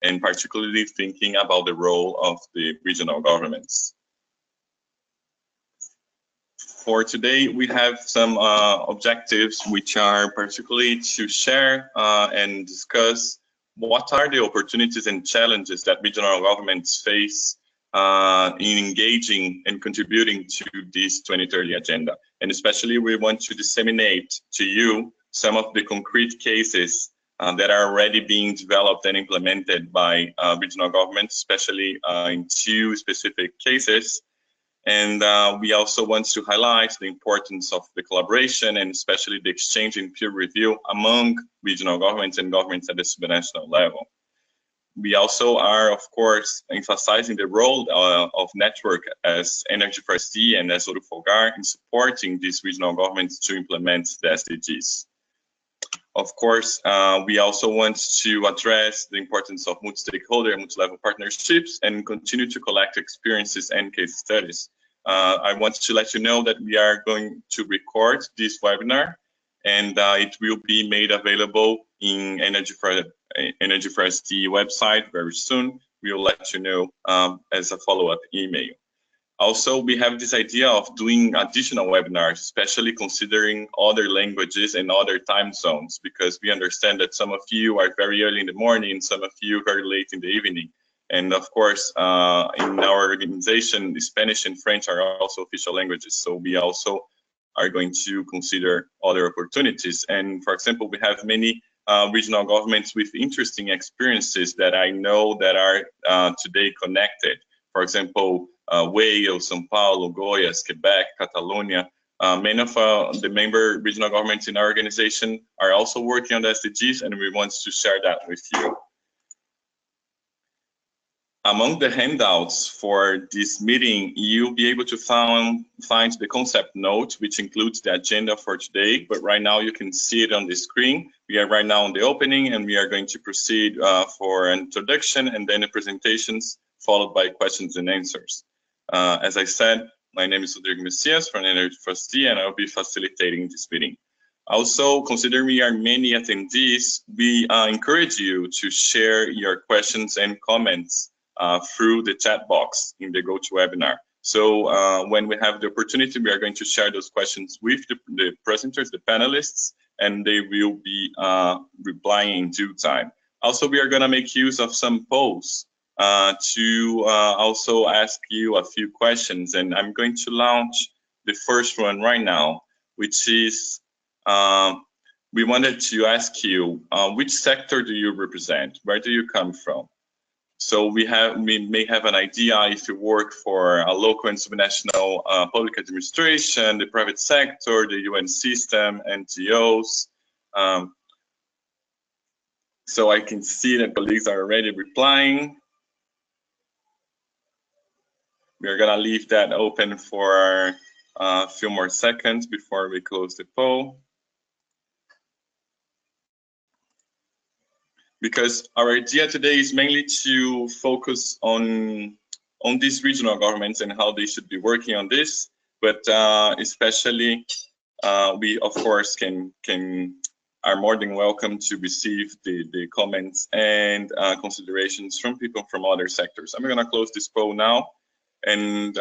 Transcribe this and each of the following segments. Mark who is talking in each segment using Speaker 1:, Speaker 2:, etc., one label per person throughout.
Speaker 1: and particularly thinking about the role of the regional governments. For today, we have some objectives which are particularly to share and discuss what are the opportunities and challenges that regional governments face in engaging and contributing to this 2030 agenda. And especially we want to disseminate to you some of the concrete cases that are already being developed and implemented by regional governments, especially in two specific cases. And we also want to highlight the importance of the collaboration and especially the exchange and peer review among regional governments and governments at the subnational level. We also are, of course, emphasizing the role of network as Energy for SD and as Fogar in supporting these regional governments to implement the SDGs. Of course, we also want to address the importance of multi-stakeholder and multi-level partnerships and continue to collect experiences and case studies. I want to let you know that we are going to record this webinar, and it will be made available in Energy for SD website very soon. We will let you know as a follow-up email. Also, we have this idea of doing additional webinars, especially considering other languages and other time zones, because we understand that some of you are very early in the morning, some of you very late in the evening. And of course, in our organization, Spanish and French are also official languages. So we also are going to consider other opportunities. And for example, we have many regional governments with interesting experiences that I know that are today connected. For example, Wales, São Paulo, Goiás, Quebec, Catalonia. Many of the member regional governments in our organization are also working on the SDGs, and we want to share that with you. Among the handouts for this meeting, you'll be able to find the concept note, which includes the agenda for today, but right now you can see it on the screen. We are right now on the opening, and we are going to proceed for an introduction and then the presentations, followed by questions and answers. As I said, my name is Rodrigo Messias from Energy for SD, and I'll be facilitating this meeting. Also, considering we are many attendees, we encourage you to share your questions and comments through the chat box in the GoToWebinar. So when we have the opportunity, we are going to share those questions with the presenters, the panelists, and they will be replying in due time. Also, we are going to make use of some polls to also ask you a few questions, and I'm going to launch the first one right now, which is we wanted to ask you which sector do you represent? Where do you come from? So we may have an idea if you work for a local and subnational public administration, the private sector, the UN system, NGOs. So I can see that colleagues are already replying. We're gonna leave that open for a few more seconds before we close the poll. Because our idea today is mainly to focus on these regional governments and how they should be working on this, but especially we of course are more than welcome to receive the comments and considerations from people from other sectors. I'm gonna close this poll now, and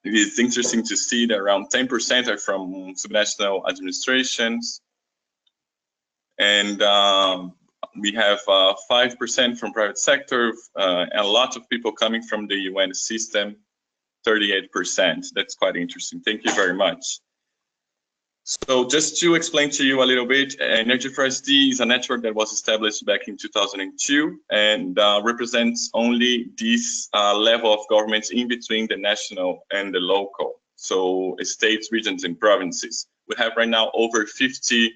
Speaker 1: it is interesting to see that around 10% are from subnational administrations, and we have 5% from private sector, and a lot of people coming from the UN system, 38%. That's quite interesting. Thank you very much. So just to explain to you a little bit, Energy for SD is a network that was established back in 2002 and represents only this level of governments in between the national and the local. So states, regions, and provinces. We have right now over 50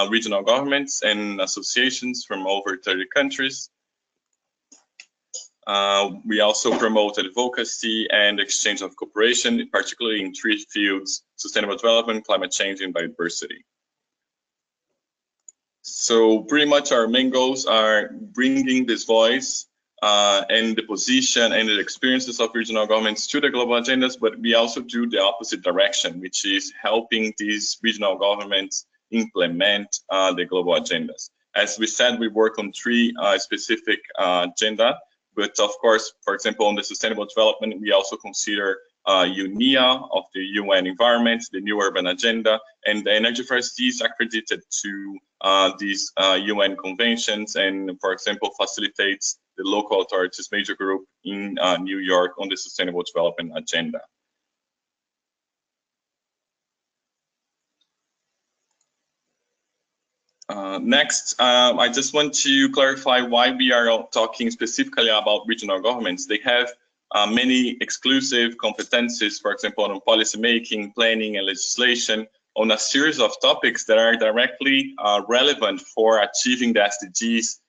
Speaker 1: regional governments and associations from over 30 countries. We also promote advocacy and exchange of cooperation, particularly in three fields: sustainable development, climate change, and biodiversity. So pretty much our main goals are bringing this voice and the position and the experiences of regional governments to the global agendas, but we also do the opposite direction, which is helping these regional governments implement the global agendas. As we said, we work on 3 specific agenda, but of course, for example, on the sustainable development, we also consider UNEA of the UN Environment, the New Urban Agenda, and the Energy for SDGs accredited to these UN conventions, and for example, facilitates the local authorities major group in New York on the sustainable development agenda. Next, I just want to clarify why we are talking specifically about regional governments. They have many exclusive competencies, for example, on policy making, planning, and legislation, on a series of topics that are directly relevant for achieving the SDGs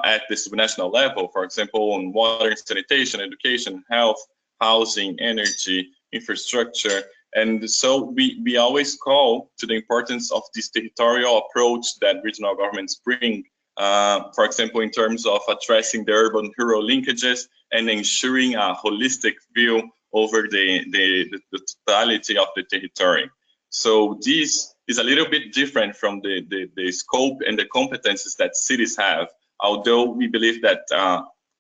Speaker 1: at the subnational level, for example, on water and sanitation, education, health, housing, energy, infrastructure. And so we always call to the importance of this territorial approach that regional governments bring, for example, in terms of addressing the urban-rural linkages and ensuring a holistic view over the totality of the territory. So this is a little bit different from the scope and the competences that cities have, although we believe that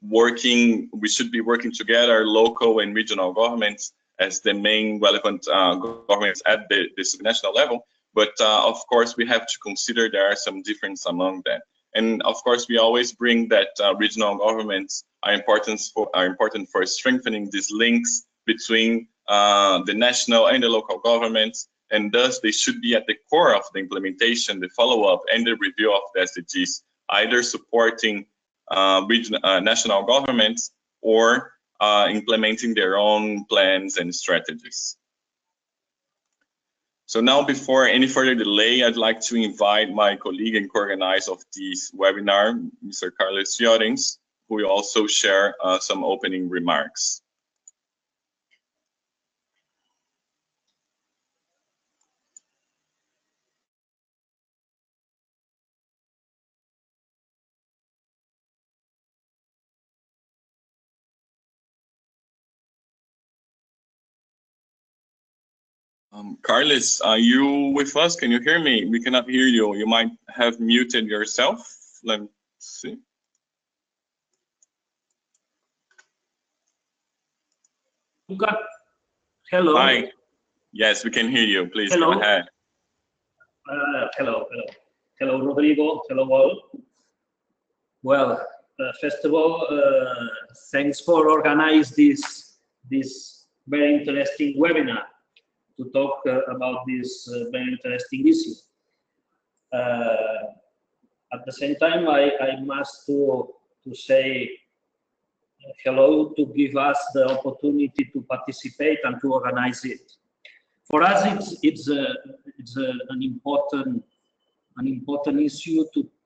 Speaker 1: we should be working together, local and regional governments, as the main relevant governments at the subnational level. But of course, we have to consider there are some differences among them. And of course, we always bring that regional governments are important for strengthening these links between the national and the local governments, and thus they should be at the core of the implementation, the follow-up, and the review of the SDGs, either supporting national governments or implementing their own plans and strategies. So now, before any further delay, I'd like to invite my colleague and co-organizer of this webinar, Mr. Carlos Llorens, who will also share some opening remarks. Carlos, are you with us? Can you hear me? We cannot hear you. You might have muted yourself. Let's see.
Speaker 2: Hello.
Speaker 1: Hi. Yes, we can hear you. Please
Speaker 2: hello.
Speaker 1: Go ahead.
Speaker 2: Hello, Rodrigo. Hello, all. Well, first of all, thanks for organizing this very interesting webinar to talk about this very interesting issue. At the same time, I must to say hello, to give us the opportunity to participate and to organize it. For us, it's an important issue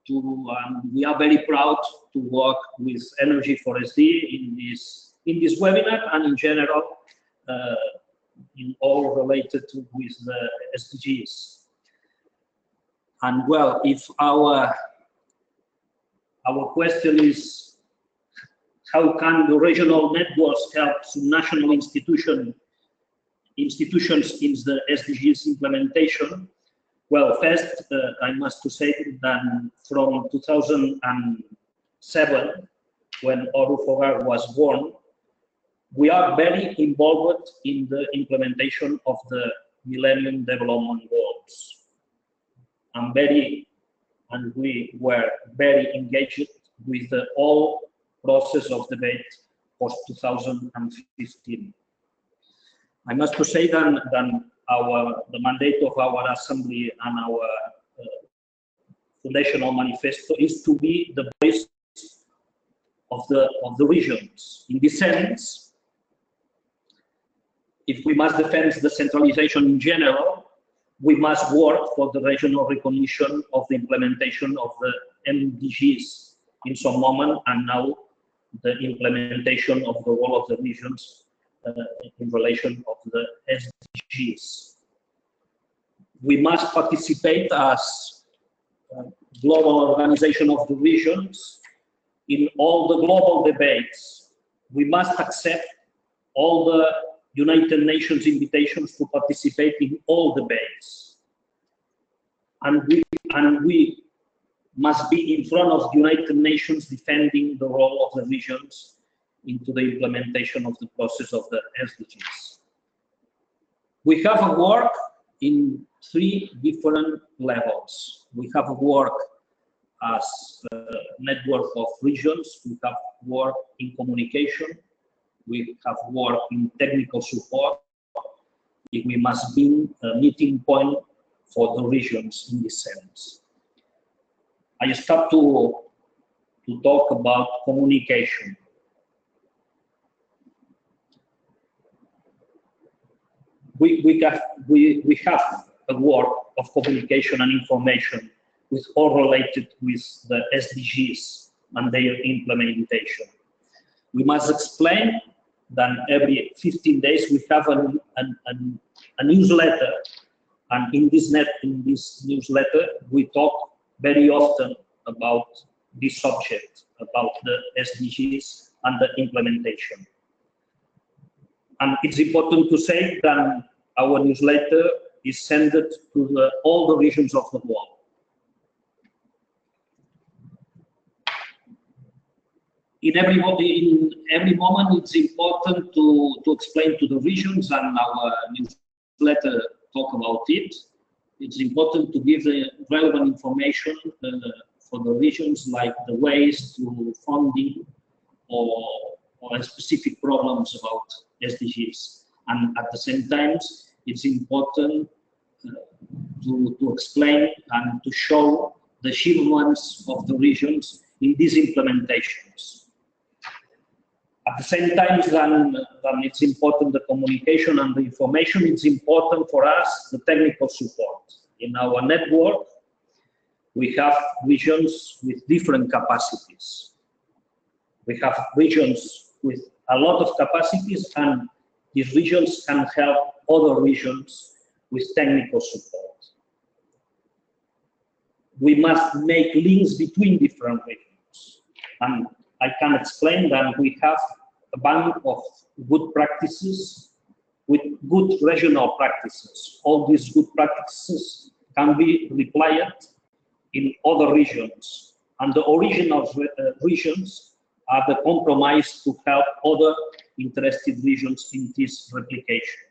Speaker 2: and we are very proud to work with Energy for SD in this webinar and in general in all related with the SDGs. And well, if our question is how can the regional networks help subnational institutions in the SDGs implementation? Well, first, I must to say that from 2007, when Fogar was born, we are very involved in the implementation of the Millennium Development Goals. We were very engaged with the whole process of debate post 2015. I must to say that the mandate of our assembly and our foundational manifesto is to be the voice of the regions. In this sense, if we must defend the centralization in general, we must work for the regional recognition of the implementation of the MDGs in some moment, and now the implementation of the role of the regions in relation of the SDGs. We must participate as global organization of the regions in all the global debates. We must accept all the United Nations invitations to participate in all debates. And we must be in front of the United Nations defending the role of the regions into the implementation of the process of the SDGs. We have a work in 3 different levels. We have a work as a network of regions, we have work in communication, we have work in technical support. We must be a meeting point for the regions in this sense. I start to talk about communication. We have a work of communication and information with all related with the SDGs and their implementation. We must explain that every 15 days we have a newsletter, and in this newsletter we talk very often about this subject, about the SDGs and the implementation. And it's important to say that our newsletter is sent to all the regions of the world. In every moment, it's important to explain to the regions, and our newsletter talk about it. It's important to give the relevant information for the regions, like the ways to funding or specific problems about SDGs. And at the same time, it's important to explain and to show the achievements of the regions in these implementations. At the same time, then it's important the communication and the information. It's important for us the technical support. In our network, we have regions with different capacities. We have regions with a lot of capacities, and these regions can help other regions with technical support. We must make links between different regions. And I can explain that we have a bank of good practices with good regional practices. All these good practices can be replied in other regions, and the original regions are the compromise to help other interested regions in this replication.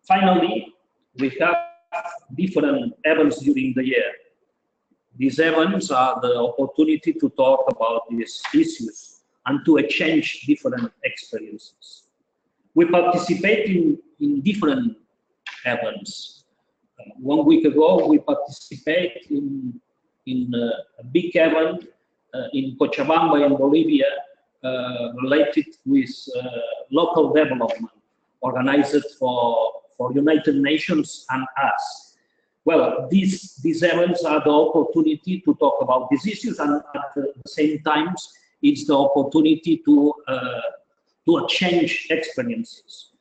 Speaker 2: Finally, we have different events during the year. These events are the opportunity to talk about these issues and to exchange different experiences. We participate in different events. 1 week ago, we participated in a big event in Cochabamba in Bolivia related with local development, organized for United Nations and us. Well, these events are the opportunity to talk about these issues, and at the same time, it's the opportunity to exchange experiences.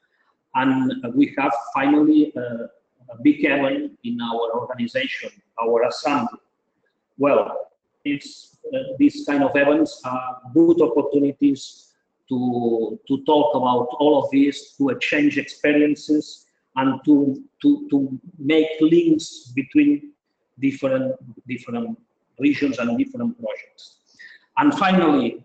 Speaker 2: And we have finally a big event in our organization, our assembly. Well, these kind of events are good opportunities to talk about all of this, to exchange experiences, and to make links between different regions and different projects. And finally,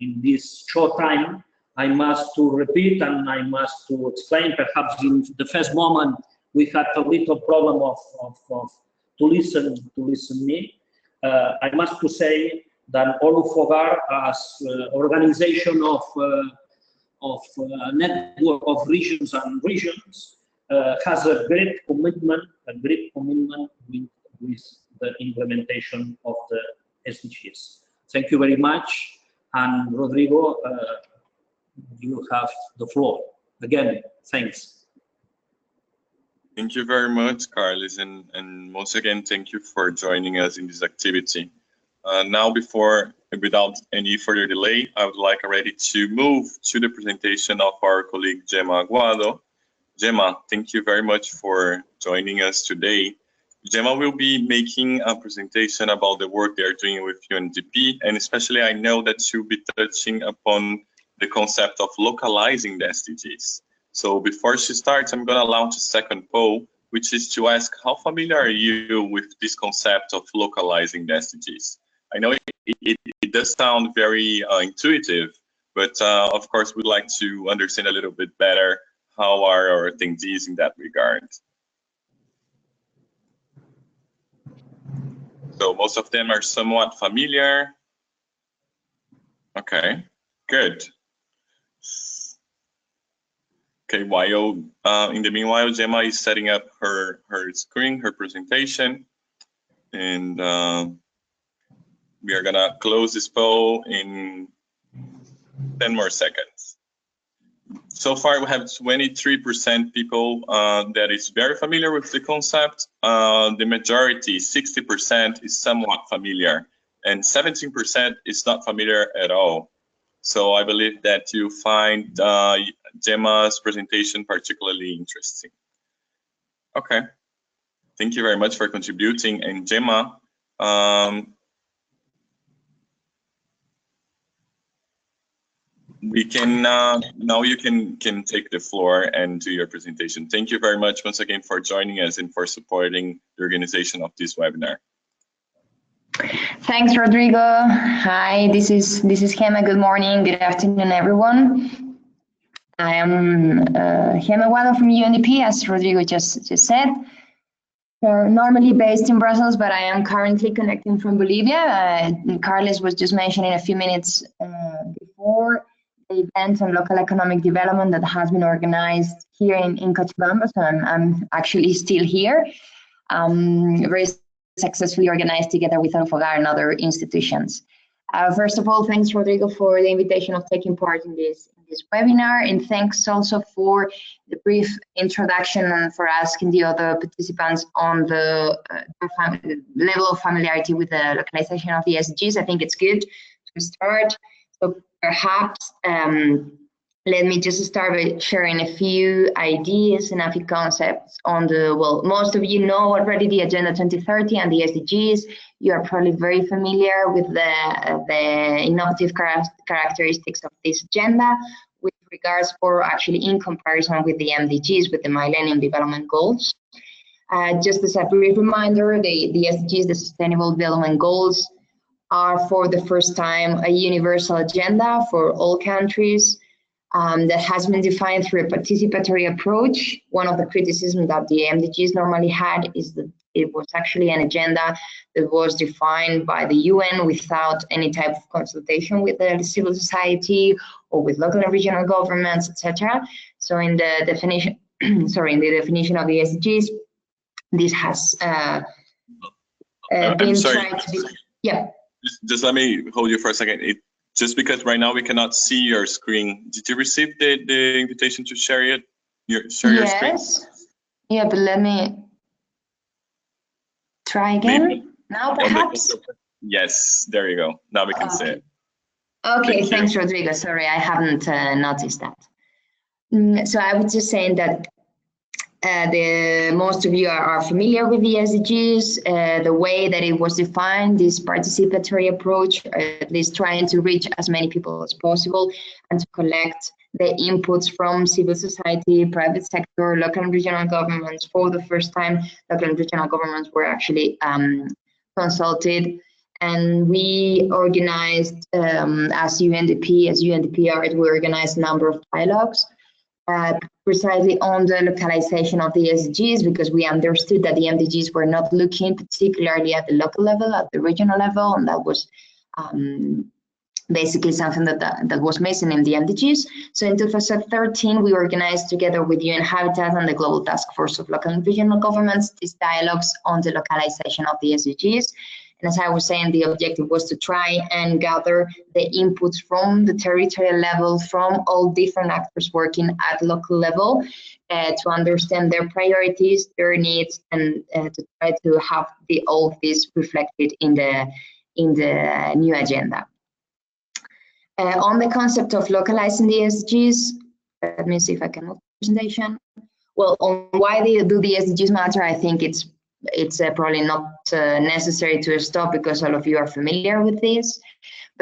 Speaker 2: in this short time, I must to repeat and I must to explain, perhaps in the first moment, we had a little problem to listen me. I must to say that Fogar, as organization of network of regions and regions, has a great commitment with the implementation of the SDGs. Thank you very much, and Rodrigo, you have the floor. Again, thanks.
Speaker 1: Thank you very much, Carlos, and once again, thank you for joining us in this activity. Now, without any further delay, I would like already to move to the presentation of our colleague Gemma Aguado. Gemma, thank you very much for joining us today. Gemma will be making a presentation about the work they are doing with UNDP, and especially I know that she'll be touching upon the concept of localizing the SDGs. So before she starts, I'm going to launch a second poll. which is to ask, how familiar are you with this concept of localizing the SDGs? I know it does sound very intuitive, but of course, we'd like to understand a little bit better how are our attendees in that regard. So most of them are somewhat familiar. Okay, good. Okay, while in the meanwhile, Gemma is setting up her screen, her presentation, and we are gonna close this poll in 10 more seconds. So far, we have 23% people that is very familiar with the concept. The majority, 60%, is somewhat familiar, and 17% is not familiar at all. So I believe that you find Gemma's presentation particularly interesting. Okay, thank you very much for contributing. And Gemma, we can now you can take the floor and do your presentation. Thank you very much once again for joining us and for supporting the organization of this webinar.
Speaker 3: Thanks, Rodrigo. Hi, this is Gemma. Good morning, good afternoon, everyone. I am Gemma Guado from UNDP, as Rodrigo just said. We're normally based in Brussels, but I am currently connecting from Bolivia. Carlos was just mentioning a few minutes before the event on local economic development that has been organized here in Cochabamba, so I'm actually still here. Very successfully organized together with Fogar and other institutions. First of all, thanks, Rodrigo, for the invitation of taking part in this webinar, and thanks also for the brief introduction and for asking the other participants on the level of familiarity with the localization of the SDGs. I think it's good to start. So perhaps let me just start by sharing a few ideas and a few concepts on the, well, most of you know already the Agenda 2030 and the SDGs. You are probably very familiar with the innovative characteristics of this agenda with regards, or actually in comparison with the MDGs, with the Millennium Development Goals. Just as a brief reminder, the SDGs, the Sustainable Development Goals, are for the first time a universal agenda for all countries. That has been defined through a participatory approach. One of the criticisms that the MDGs normally had is that it was actually an agenda that was defined by the UN without any type of consultation with the civil society or with local and regional governments, etc. So in the definition, sorry, in the definition of the SDGs, this has been tried to be, yeah.
Speaker 1: Just let me hold you for a second. Just because right now we cannot see your screen, did you receive the invitation to share it? Share your screen?
Speaker 3: Yes. Yeah, but let me try again. Maybe. Now, perhaps?
Speaker 1: Yes, there you go. Now we can see it.
Speaker 3: Okay, thanks, Rodrigo. Sorry, I haven't noticed that. So I was just saying that most of you are familiar with the SDGs, the way that it was defined, this participatory approach, at least trying to reach as many people as possible and to collect the inputs from civil society, private sector, local and regional governments. For the first time, local and regional governments were actually consulted, and we organized, as UNDP, we organized a number of dialogues precisely on the localization of the SDGs, because we understood that the MDGs were not looking particularly at the local level, at the regional level, and that was basically something that was missing in the MDGs. So in 2013, we organized together with UN Habitat and the Global Task Force of Local and Regional Governments these dialogues on the localization of the SDGs. And as I was saying, the objective was to try and gather the inputs from the territorial level, from all different actors working at local level, to understand their priorities, their needs, and to try to have all of this reflected in the new agenda. On the concept of localizing the SDGs, let me see if I can move the presentation. Well, on why do the SDGs matter, I think it's probably not necessary to stop because all of you are familiar with this.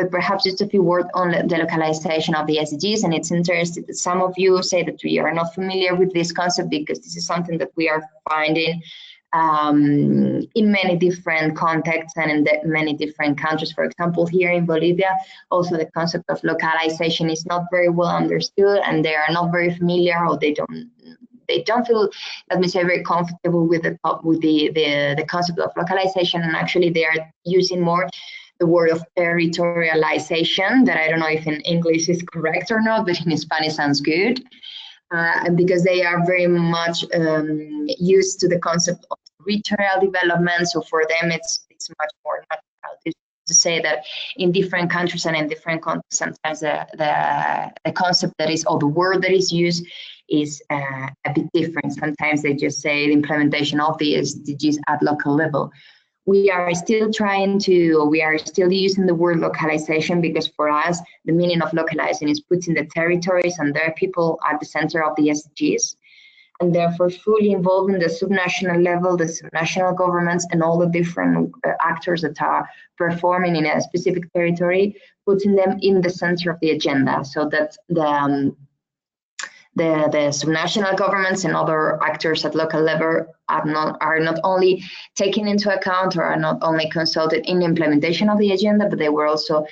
Speaker 3: But perhaps just a few words on the localization of the SDGs. And it's interesting that some of you say that we are not familiar with this concept, because this is something that we are finding in many different contexts and in many different countries. For example, here in Bolivia, also the concept of localization is not very well understood, and they are not very familiar, or they don't feel, let me say, very comfortable with the concept of localization. And actually they are using more the word of territorialization, that I don't know if in English is correct or not, but in Spanish sounds good. Because they are very much used to the concept of territorial development. So for them, it's much more natural to say that in different countries and in different contexts, sometimes the concept that is, or the word that is used is a bit different. Sometimes they just say the implementation of the SDGs at local level. We are still using the word localization, because for us, the meaning of localizing is putting the territories and their people at the center of the SDGs, and therefore fully involving the subnational level, the subnational governments, and all the different actors that are performing in a specific territory, putting them in the center of the agenda, so that the subnational governments and other actors at local level are not only taken into account, or are not only consulted in the implementation of the agenda, but they were also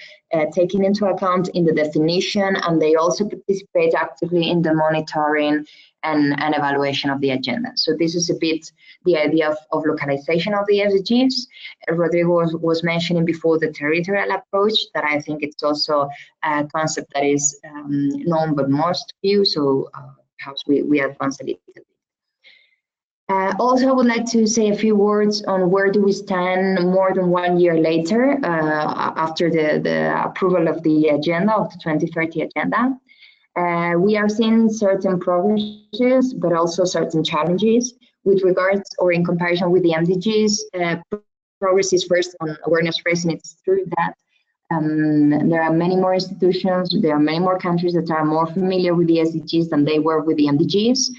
Speaker 3: taken into account in the definition, and they also participate actively in the monitoring and evaluation of the agenda. So this is a bit the idea of localization of the SDGs. Rodrigo was mentioning before the territorial approach, that I think it's also a concept that is known by most of you, so perhaps we advance a little bit. Also, I would like to say a few words on where do we stand more than 1 year later, after the approval of the agenda, of the 2030 agenda. We are seeing certain progresses, but also certain challenges with regards, or in comparison with the MDGs. Progress is first on awareness raising. It's true that there are many more institutions, there are many more countries that are more familiar with the SDGs than they were with the MDGs.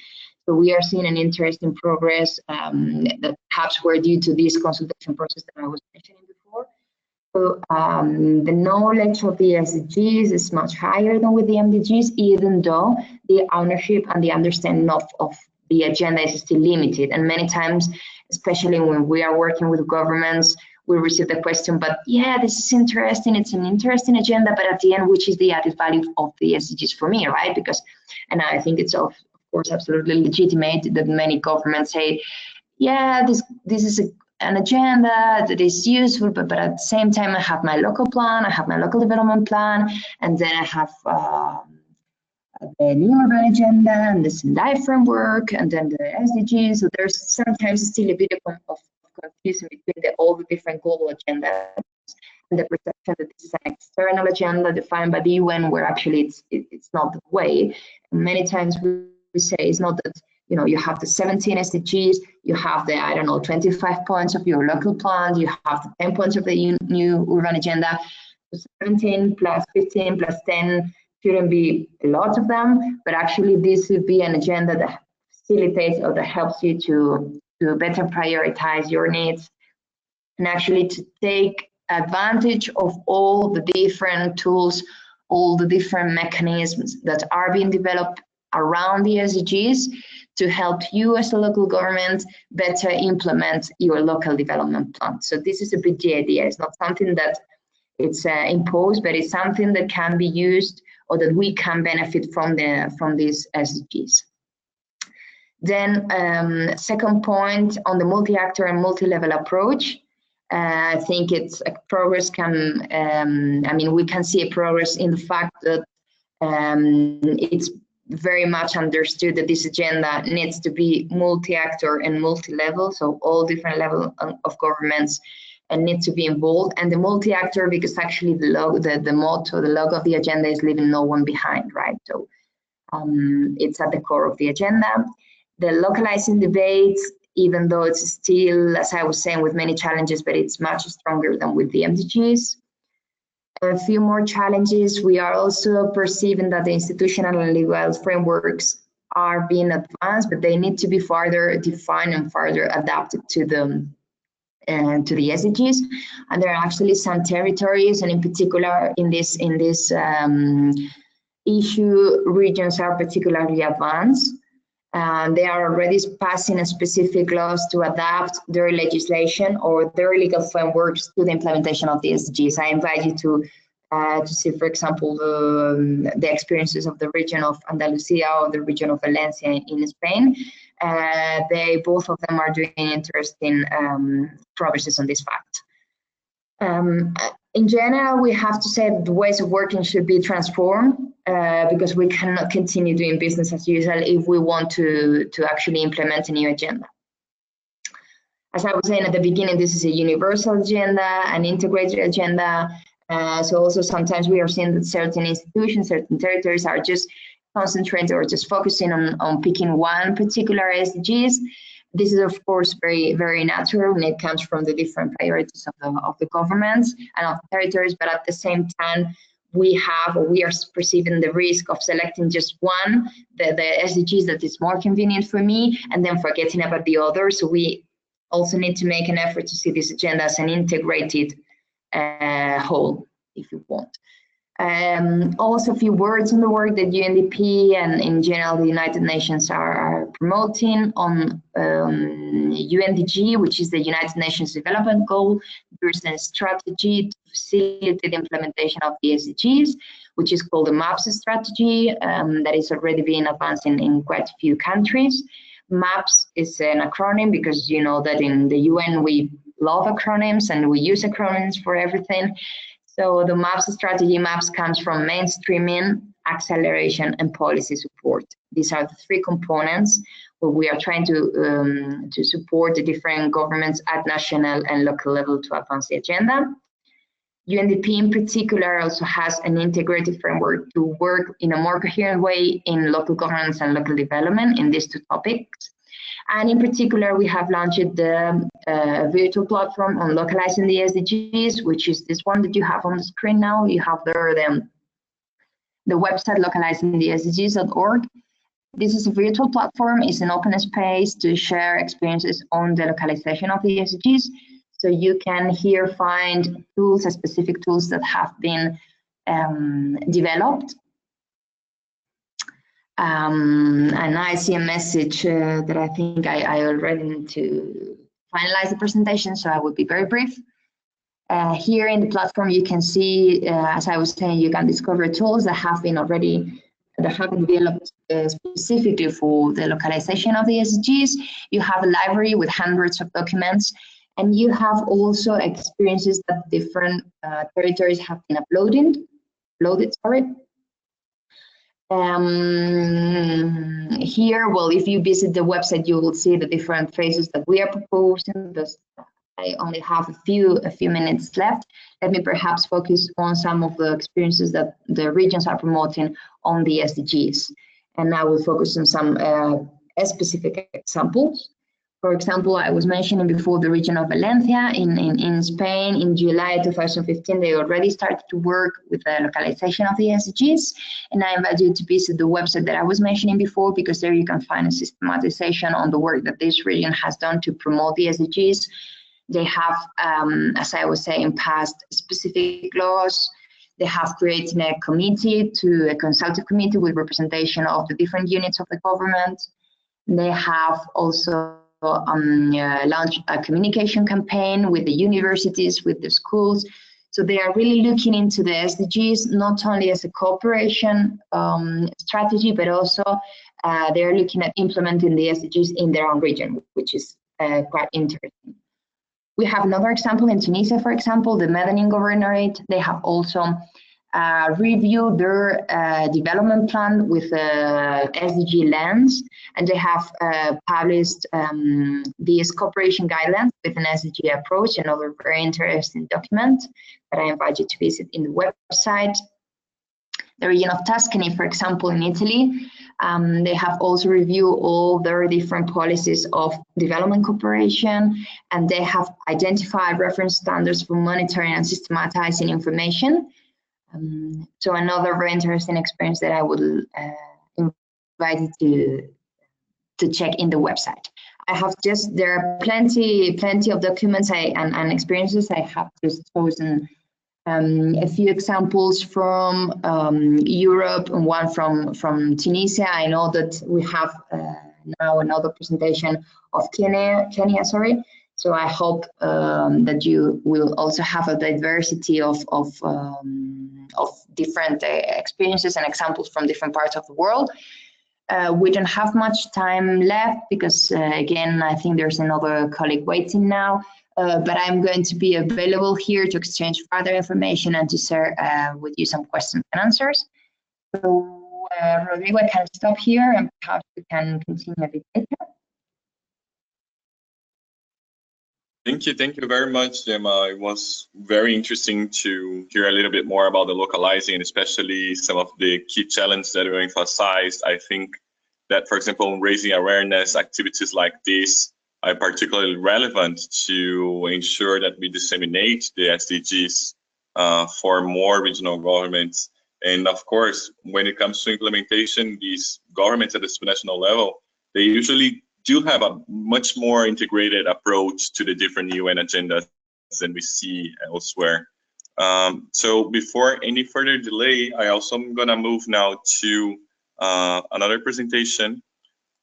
Speaker 3: So we are seeing an interesting progress that perhaps were due to this consultation process that I was mentioning before. So the knowledge of the SDGs is much higher than with the MDGs, even though the ownership and the understanding of the agenda is still limited. And many times, especially when we are working with governments, we receive the question, but yeah, this is interesting, it's an interesting agenda, but at the end, which is the added value of the SDGs for me, right? Because, and I think it's of course absolutely legitimate that many governments say, yeah, this is an agenda that is useful, but at the same time, I have my local plan, I have my local development plan, and then I have the new urban agenda and the Sendai framework, and then the SDGs. So there's sometimes still a bit of confusion between all the different global agendas and the perception that this is an external agenda defined by the UN, where actually it's not the way. And many times we say it's not that, you know, you have the 17 SDGs, you have the, I don't know, 25 points of your local plan, you have the 10 points of the new urban agenda. So 17 plus 15 plus 10 shouldn't be a lot of them, but actually this would be an agenda that facilitates or that helps you to better prioritize your needs, and actually to take advantage of all the different tools, all the different mechanisms that are being developed around the SDGs to help you as a local government better implement your local development plan. So this is a bit the idea. It's not something that it's imposed, but it's something that can be used or that we can benefit from these SDGs. Then second point on the multi-actor and multi-level approach, I think it's a progress can, I mean, we can see a progress in the fact that it's very much understood that this agenda needs to be multi-actor and multi-level, so all different levels of governments need to be involved, and the multi-actor, because actually the motto, the logo of the agenda is leaving no one behind, right? So it's at the core of the agenda. The localizing debates, even though it's still, as I was saying, with many challenges, but it's much stronger than with the MDGs. A few more challenges. We are also perceiving that the institutional and legal frameworks are being advanced, but they need to be further defined and further adapted to the to the SDGs, and there are actually some territories, and in particular in this issue, regions are particularly advanced. They are already passing specific laws to adapt their legislation or their legal frameworks to the implementation of the SDGs. I invite you to see, for example, the experiences of the region of Andalusia or the region of Valencia in Spain. Both of them are doing interesting progresses on this fact. In general, we have to say that the ways of working should be transformed because we cannot continue doing business as usual if we want to actually implement a new agenda. As I was saying at the beginning, this is a universal agenda, an integrated agenda. So also sometimes we are seeing that certain institutions, certain territories are just concentrated or just focusing on picking one particular SDGs. This is, of course, very, very natural, and it comes from the different priorities of the governments and of the territories. But at the same time, we are perceiving the risk of selecting just one, the SDGs that is more convenient for me, and then forgetting about the others. So we also need to make an effort to see this agenda as an integrated whole, if you want. Also, a few words on the work that UNDP and in general the United Nations are promoting on UNDG, which is the United Nations Development Goal. There's a strategy to facilitate the implementation of the SDGs, which is called the MAPS strategy, that is already being advanced in quite a few countries. MAPS is an acronym because you know that in the UN we love acronyms and we use acronyms for everything. So the MAPS strategy, MAPS comes from mainstreaming, acceleration, and policy support. These are the three components where we are trying to support the different governments at national and local level to advance the agenda. UNDP in particular also has an integrated framework to work in a more coherent way in local governance and local development in these two topics. And in particular, we have launched the virtual platform on localizing the SDGs, which is this one that you have on the screen now. You have there the website localizingthesdgs.org. This is a virtual platform. It's an open space to share experiences on the localization of the SDGs. So you can here find tools, specific tools that have been developed. And I see a message that I think I already need to finalize the presentation, so I will be very brief. Here in the platform, you can see, as I was saying, you can discover tools that have been developed specifically for the localization of the SDGs. You have a library with hundreds of documents, and you have also experiences that different territories have been uploaded. Here, well, if you visit the website, you will see the different phases that we are proposing. I only have a few minutes left. Let me perhaps focus on some of the experiences that the regions are promoting on the SDGs. And I will focus on some specific examples. For example, I was mentioning before the region of Valencia in Spain. In July 2015, they already started to work with the localization of the SDGs. And I invite you to visit the website that I was mentioning before, because there you can find a systematization on the work that this region has done to promote the SDGs. They have, as I was saying, passed specific laws. They have created a consultative committee with representation of the different units of the government. They have also launched a communication campaign with the universities, with the schools. So they are really looking into the SDGs, not only as a cooperation strategy, but also they are looking at implementing the SDGs in their own region, which is quite interesting. We have another example in Tunisia, for example, the Medellin Governorate. They have also reviewed their development plan with a SDG lens, and they have published these cooperation guidelines with an SDG approach, another very interesting document that I invite you to visit in the website. The region of Tuscany, for example, in Italy, they have also reviewed all their different policies of development cooperation, and they have identified reference standards for monitoring and systematizing information. So another very interesting experience that I would invite you to check in the website. there are plenty of documents and experiences. I have just chosen a few examples from Europe and one from Tunisia. I know that we have now another presentation of Kenya, sorry. So I hope that you will also have a diversity of different experiences and examples from different parts of the world. We don't have much time left because, again, I think there's another colleague waiting now. But I'm going to be available here to exchange further information and to share with you some questions and answers. So, Rodrigo, I can stop here and perhaps we can continue a bit later.
Speaker 1: Thank you very much, Gemma. It was very interesting to hear a little bit more about the localizing, and especially some of the key challenges that are emphasized. I think that, for example, raising awareness activities like this are particularly relevant to ensure that we disseminate the SDGs for more regional governments. And of course, when it comes to implementation, these governments at the subnational level, they usually do have a much more integrated approach to the different UN agendas than we see elsewhere. So before any further delay, I also am gonna move now to another presentation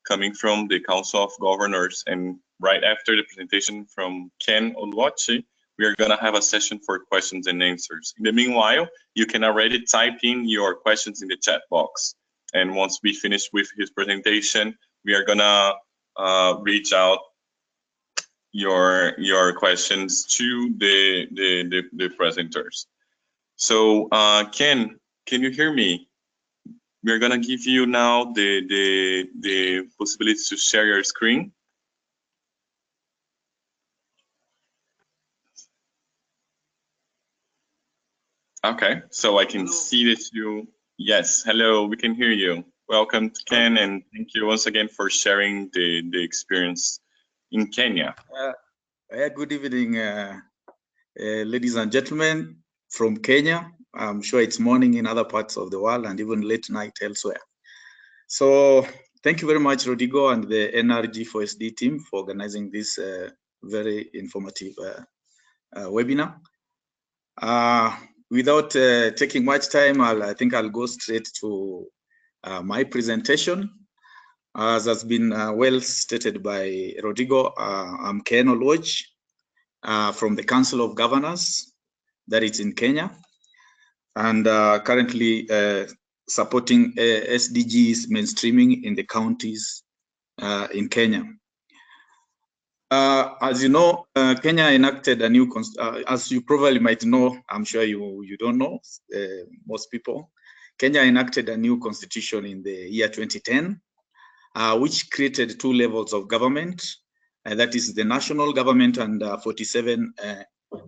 Speaker 1: coming from the Council of Governors. And right after the presentation from Ken Oluwachi, we are gonna have a session for questions and answers. In the meanwhile, you can already type in your questions in the chat box. And once we finish with his presentation, we are gonna reach out your questions to the presenters. So Ken, can you hear me? We're gonna give you now the possibility to share your screen. Okay, so I can see that you, yes, hello, we can hear you. Welcome to Ken, and thank you once again for sharing the experience in Kenya.
Speaker 4: Good evening, ladies and gentlemen from Kenya. I'm sure it's morning in other parts of the world and even late night elsewhere. So thank you very much, Rodrigo, and the NRG4SD team for organizing this very informative webinar. Without taking much time, I think I'll go straight to my presentation. As has been well stated by Rodrigo, I'm Ken Oluwachi from the Council of Governors that is in Kenya, and currently supporting SDGs mainstreaming in the counties in Kenya. As you know, Kenya enacted a new, as you probably might know, I'm sure you don't know, most people, Kenya enacted a new constitution in the year 2010, which created two levels of government, that is the national government and 47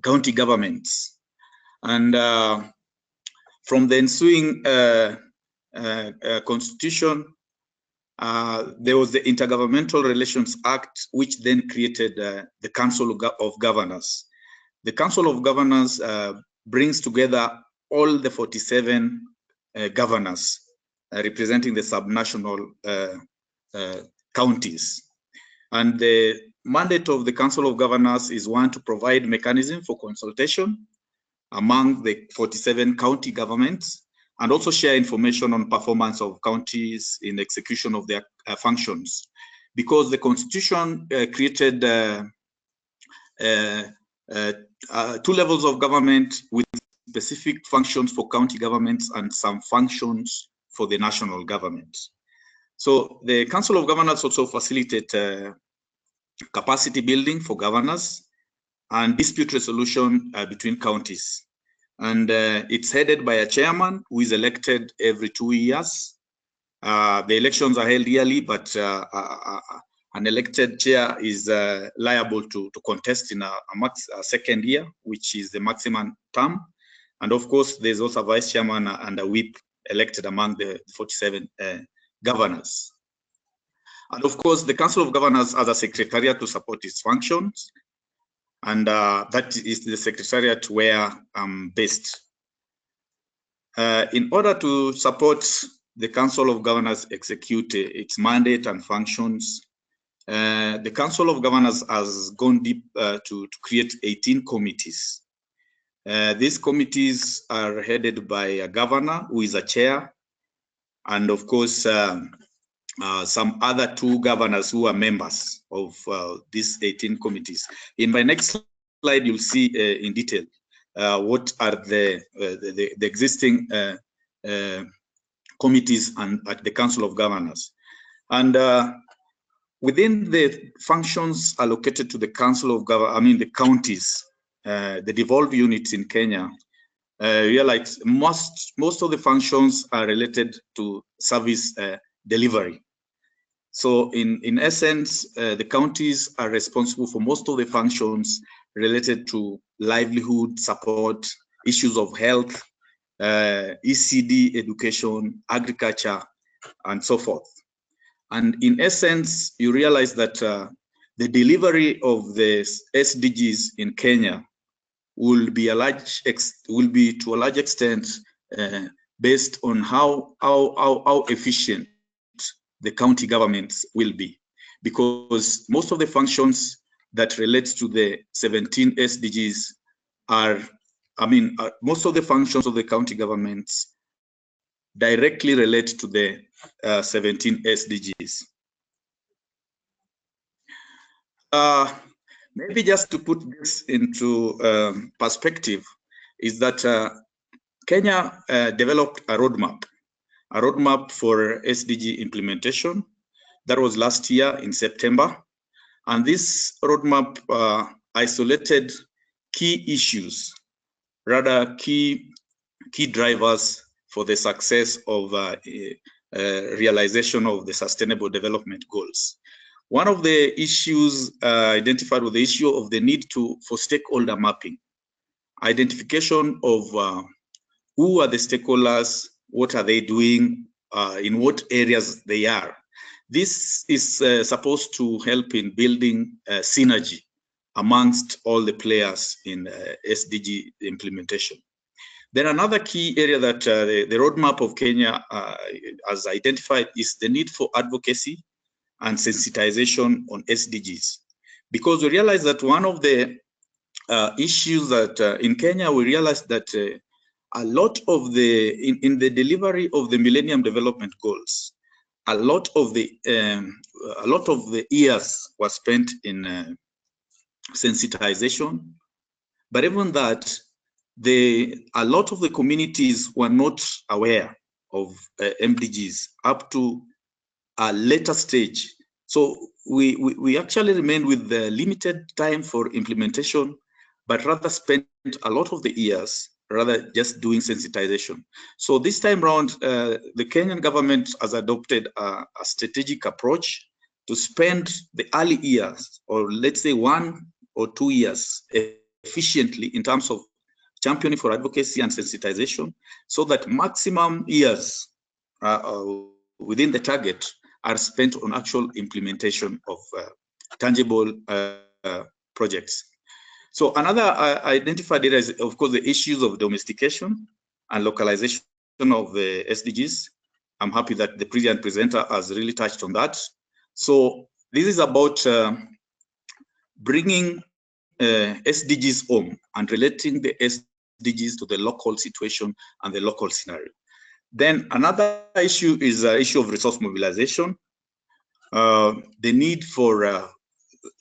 Speaker 4: county governments. And from the ensuing constitution, there was the Intergovernmental Relations Act, which then created the Council of Governors. The Council of Governors brings together all the 47 governors representing the subnational counties. And the mandate of the Council of Governors is one, to provide mechanism for consultation among the 47 county governments, and also share information on performance of counties in execution of their functions. Because the Constitution created two levels of government with specific functions for county governments and some functions for the national government. So the Council of Governors also facilitate capacity building for governors and dispute resolution between counties. And it's headed by a chairman who is elected every 2 years. The elections are held yearly, but an elected chair is liable to contest in a second year, which is the maximum term. And of course, there's also a vice chairman and a whip elected among the 47 governors. And of course, the Council of Governors has a secretariat to support its functions. And that is the secretariat where I'm based. In order to support the Council of Governors execute its mandate and functions, the Council of Governors has gone deep to create 18 committees. These committees are headed by a governor who is a chair, and of course, some other 2 governors who are members of these 18 committees. In my next slide, you'll see in detail what are the existing committees at the Council of Governors. And within the functions allocated to the Council of Governors, the counties, the devolved units in Kenya, realize most of the functions are related to service delivery. So in essence, the counties are responsible for most of the functions related to livelihood support, issues of health, ECD education, agriculture, and so forth. And in essence, you realize that the delivery of the SDGs in Kenya will be to a large extent based on how efficient the county governments will be, because most of the functions that relate to the 17 SDGs are, most of the functions of the county governments directly relate to the 17 SDGs. Maybe just to put this into perspective, is that Kenya developed a roadmap for SDG implementation. That was last year in September. And this roadmap isolated key issues, rather key drivers for the success of realization of the Sustainable Development Goals. One of the issues identified was the issue of the need for stakeholder mapping, identification of who are the stakeholders, what are they doing, in what areas they are. This is supposed to help in building synergy amongst all the players in SDG implementation. Then another key area that the roadmap of Kenya has identified is the need for advocacy and sensitization on SDGs. Because we realize that one of the issues that in Kenya, we realized that a lot of in the delivery of the Millennium Development Goals, a lot of the years were spent in sensitization, but even that, a lot of the communities were not aware of MDGs up to a later stage. So we actually remained with the limited time for implementation, but rather spent a lot of the years rather just doing sensitization. So this time around, the Kenyan government has adopted a strategic approach to spend the early years, or let's say 1 or 2 years, efficiently in terms of championing for advocacy and sensitization, so that maximum years within the target are spent on actual implementation of tangible projects. So another identified area is, of course, the issues of domestication and localization of the SDGs. I'm happy that the previous presenter has really touched on that. So this is about bringing SDGs home and relating the SDGs to the local situation and the local scenario. Then another issue is the issue of resource mobilization, the need for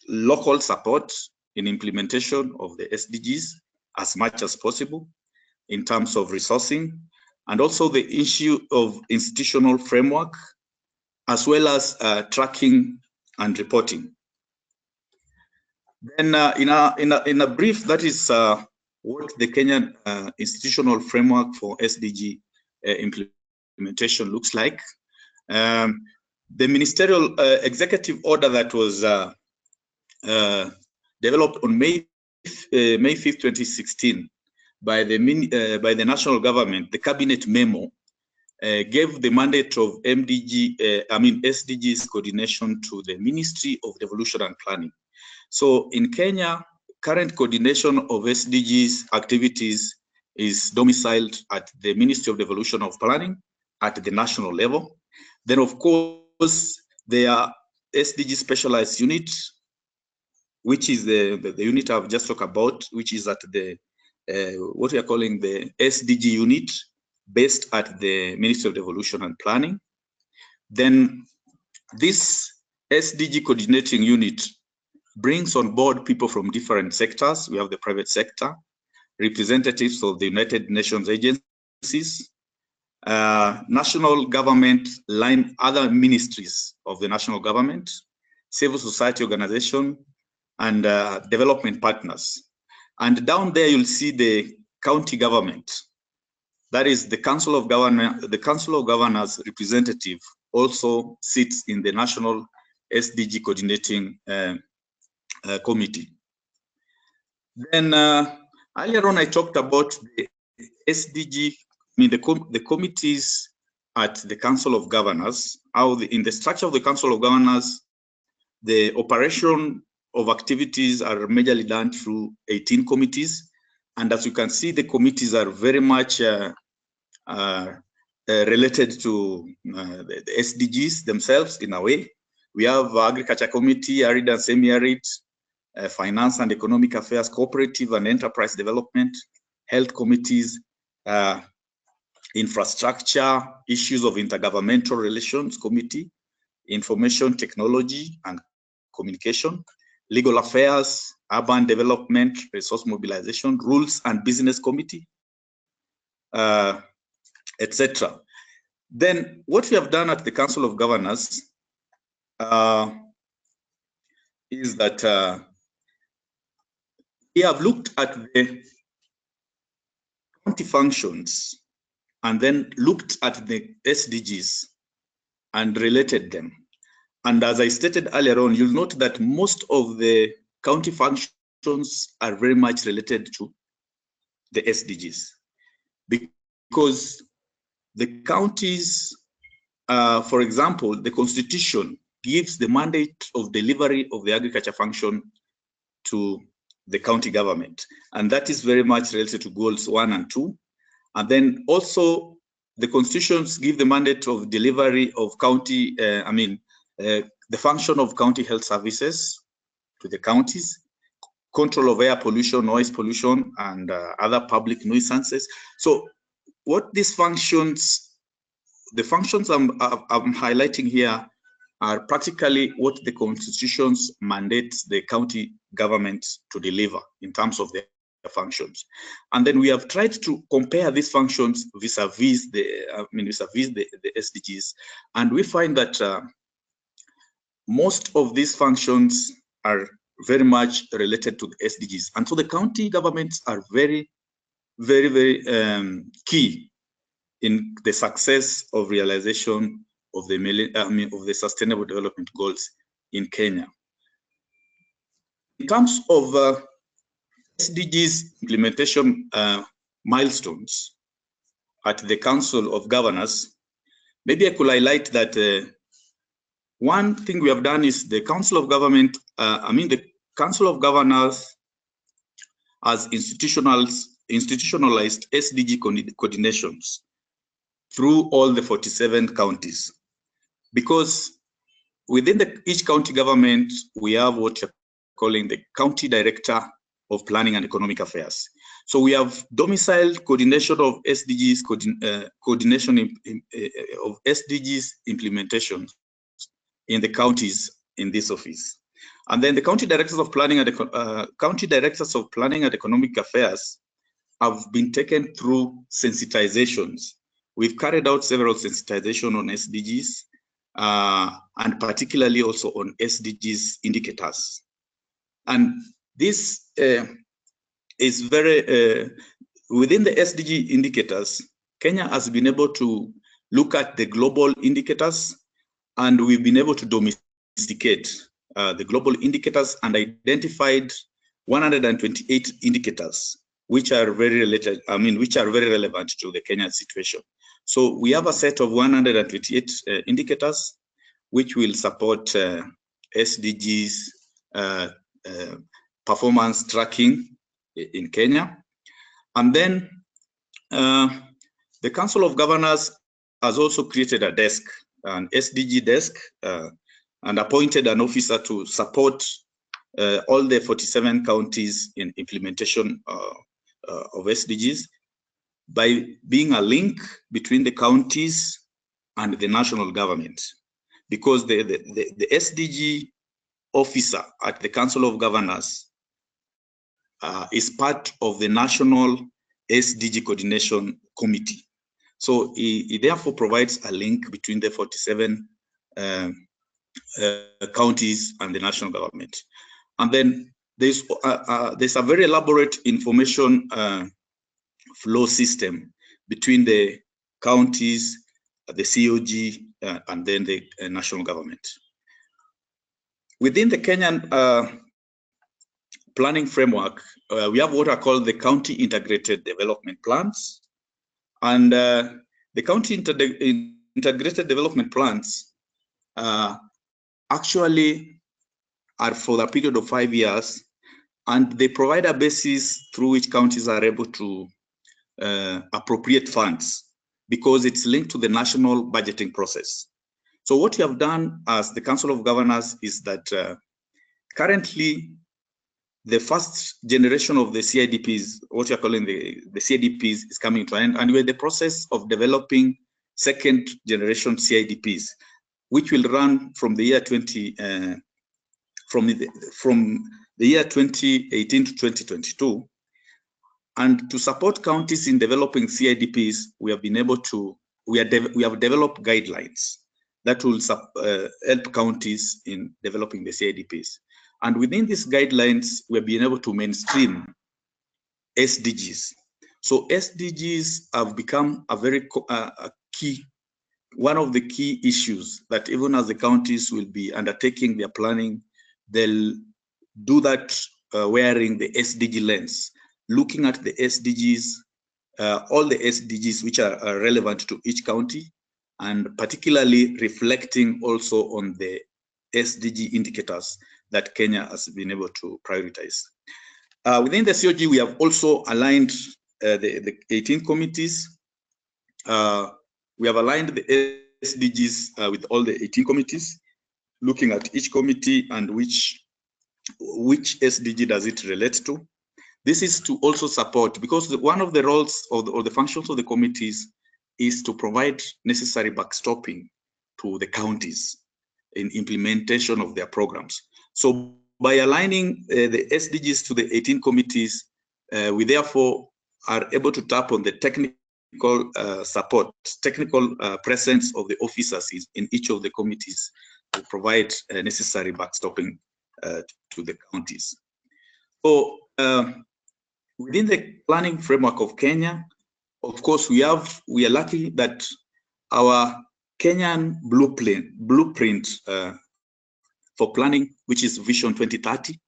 Speaker 4: local support in implementation of the SDGs as much as possible in terms of resourcing, and also the issue of institutional framework, as well as tracking and reporting. Then in a brief, that is what the Kenyan institutional framework for SDG implementation looks like. The ministerial executive order that was developed on May 5th, 2016 by the national government, the cabinet memo gave the mandate of SDGs coordination to the Ministry of Devolution and Planning. So in Kenya, current coordination of SDGs activities is domiciled at the Ministry of Devolution of Planning at the national level. Then, of course, there are SDG specialized unit, which is the unit I've just talked about, which is at the what we are calling the SDG unit, based at the Ministry of Devolution and Planning. Then this SDG coordinating unit brings on board people from different sectors. We have the private sector, representatives of the United Nations agencies, national government, other ministries of the national government, civil society organization, and development partners. And down there, you'll see the county government. That is the Council of Governors. The Council of Governors representative also sits in the National SDG Coordinating Committee. Then earlier on, I talked about the SDG, the committees at the Council of Governors. In the structure of the Council of Governors, the operation of activities are majorly done through 18 committees. And as you can see, the committees are very much related to the SDGs themselves in a way. We have Agriculture Committee, Arid and Semi-Arid, Finance and Economic Affairs, Cooperative and Enterprise Development, Health Committees, Infrastructure, Issues of Intergovernmental Relations Committee, Information Technology and Communication, Legal Affairs, Urban Development, Resource Mobilization, Rules and Business Committee, etc. Then what we have done at the Council of Governors is that we have looked at the county functions and then looked at the SDGs and related them. And as I stated earlier on, you'll note that most of the county functions are very much related to the SDGs, because the counties, for example, the Constitution gives the mandate of delivery of the agriculture function to the county government, and that is very much related to goals 1 and 2. And then also the constitutions give the mandate of delivery of county, the function of county health services to the counties, control of air pollution, noise pollution, and other public nuisances. So what these functions, the functions I'm highlighting here, are practically what the constitutions mandates the county government to deliver in terms of their functions. And then we have tried to compare these functions vis-a-vis the SDGs, and we find that most of these functions are very much related to the SDGs, and so the county governments are very, very, very key in the success of realization of the Sustainable Development Goals in Kenya. In terms of SDGs implementation milestones at the Council of Governors, maybe I could highlight that one thing we have done is the Council of Government, the Council of Governors has institutionalized SDG coordinations through all the 47 counties. Because within each county government, we have what we're calling the County Director of Planning and Economic Affairs. So we have domiciled coordination of SDGs, coordination of SDGs implementation in the counties in this office. And then the County Directors of Planning and Economic Affairs have been taken through sensitizations. We've carried out several sensitizations on SDGs, and particularly also on SDGs indicators. And this is very, within the SDG indicators, Kenya has been able to look at the global indicators, and we've been able to domesticate the global indicators and identified 128 indicators, which are very related, which are very relevant to the Kenyan situation. So we have a set of 128 indicators, which will support SDGs performance tracking in Kenya. And then the Council of Governors has also created a desk, an SDG desk, and appointed an officer to support all the 47 counties in implementation of SDGs by being a link between the counties and the national government, because the SDG officer at the Council of Governors is part of the National SDG Coordination Committee. So he therefore provides a link between the 47 counties and the national government. And then there's a very elaborate information flow system between the counties, the COG, and then the national government. Within the Kenyan planning framework, we have what are called the county integrated development plans. And the county integrated development plans actually are for a period of 5 years, and they provide a basis through which counties are able to appropriate funds, because it's linked to the national budgeting process. So what we have done as the Council of Governors is that currently the first generation of the CIDPs, what you're calling the CIDPs, is coming to an end, and we're in the process of developing second generation CIDPs, which will run from the year 2018 to 2022. And to support counties in developing CIDPs, we have been able to, we have developed guidelines that will help counties in developing the CIDPs. And within these guidelines, we have been able to mainstream SDGs. So SDGs have become a very key, one of the key issues that even as the counties will be undertaking their planning, they'll do that wearing the SDG lens, looking at the SDGs, all the SDGs which are relevant to each county, and particularly reflecting also on the SDG indicators that Kenya has been able to prioritize. Within the COG, we have also aligned the 18 committees. We have aligned the SDGs with all the 18 committees, looking at each committee and which SDG does it relate to. This is to also support, because one of the roles or the functions of the committees is to provide necessary backstopping to the counties in implementation of their programs. So by aligning the SDGs to the 18 committees, we therefore are able to tap on the technical support, technical presence of the officers in each of the committees to provide necessary backstopping to the counties. So within the planning framework of Kenya, of course, we are lucky that our Kenyan blueprint for planning, which is Vision 2030,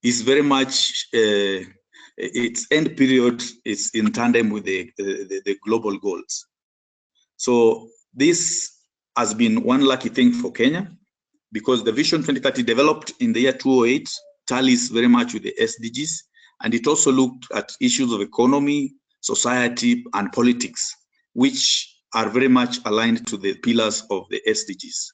Speaker 4: is very much its end period is in tandem with the global goals. So this has been one lucky thing for Kenya, because the Vision 2030 developed in the year 2008 tallies very much with the SDGs, and it also looked at issues of economy, society, and politics, which are very much aligned to the pillars of the SDGs.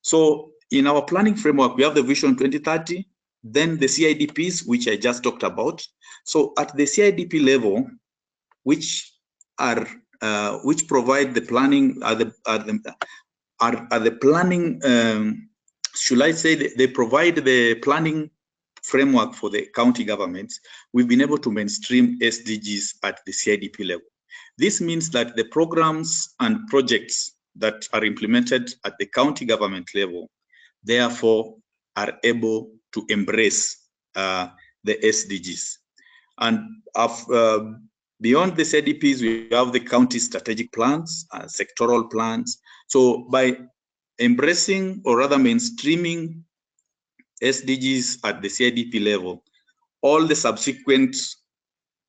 Speaker 4: So in our planning framework, we have the Vision 2030, then the CIDPs, which I just talked about. So at the CIDP level, which provide the planning, should I say, they provide the planning framework for the county governments. We've been able to mainstream SDGs at the CIDP level. This means that the programs and projects that are implemented at the county government level, therefore, are able to embrace the SDGs. And beyond the CIDPs, we have the county strategic plans, sectoral plans. So by embracing, or rather mainstreaming, SDGs at the CIDP level, all the subsequent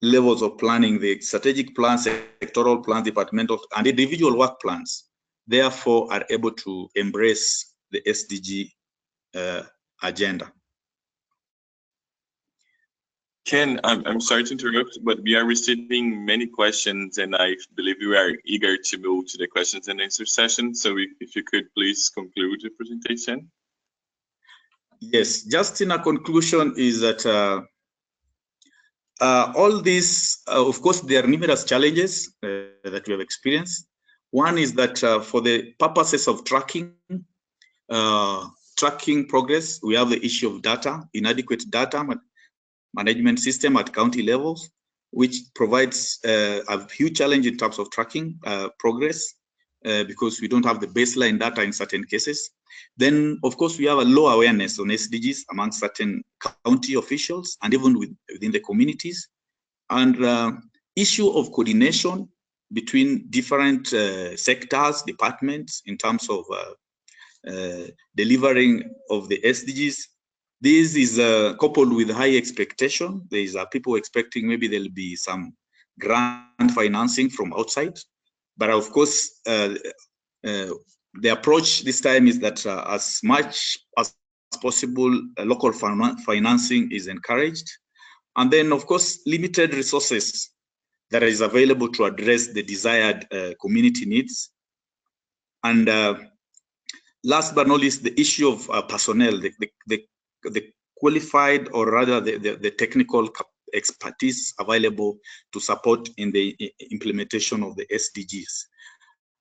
Speaker 4: levels of planning, the strategic plans, sectoral plans, departmental, and individual work plans, therefore are able to embrace the SDG agenda.
Speaker 1: Ken, I'm sorry to interrupt, but we are receiving many questions, and I believe we are eager to move to the questions and answer session. So if you could please conclude the presentation.
Speaker 4: Yes, just in a conclusion is that all these, of course, there are numerous challenges that we have experienced. One is that for the purposes of tracking progress, we have the issue of data, inadequate data management system at county levels, which provides a huge challenge in terms of tracking progress because we don't have the baseline data in certain cases. Then, of course, we have a low awareness on SDGs among certain county officials and even within the communities. And issue of coordination between different sectors, departments in terms of delivering of the SDGs. This is coupled with high expectation. There is people expecting maybe there'll be some grant financing from outside. But of course, the approach this time is that as much as possible, local financing is encouraged. And then, of course, limited resources that is available to address the desired community needs. And last but not least, the issue of personnel, the qualified, or rather the technical expertise available to support in the implementation of the SDGs.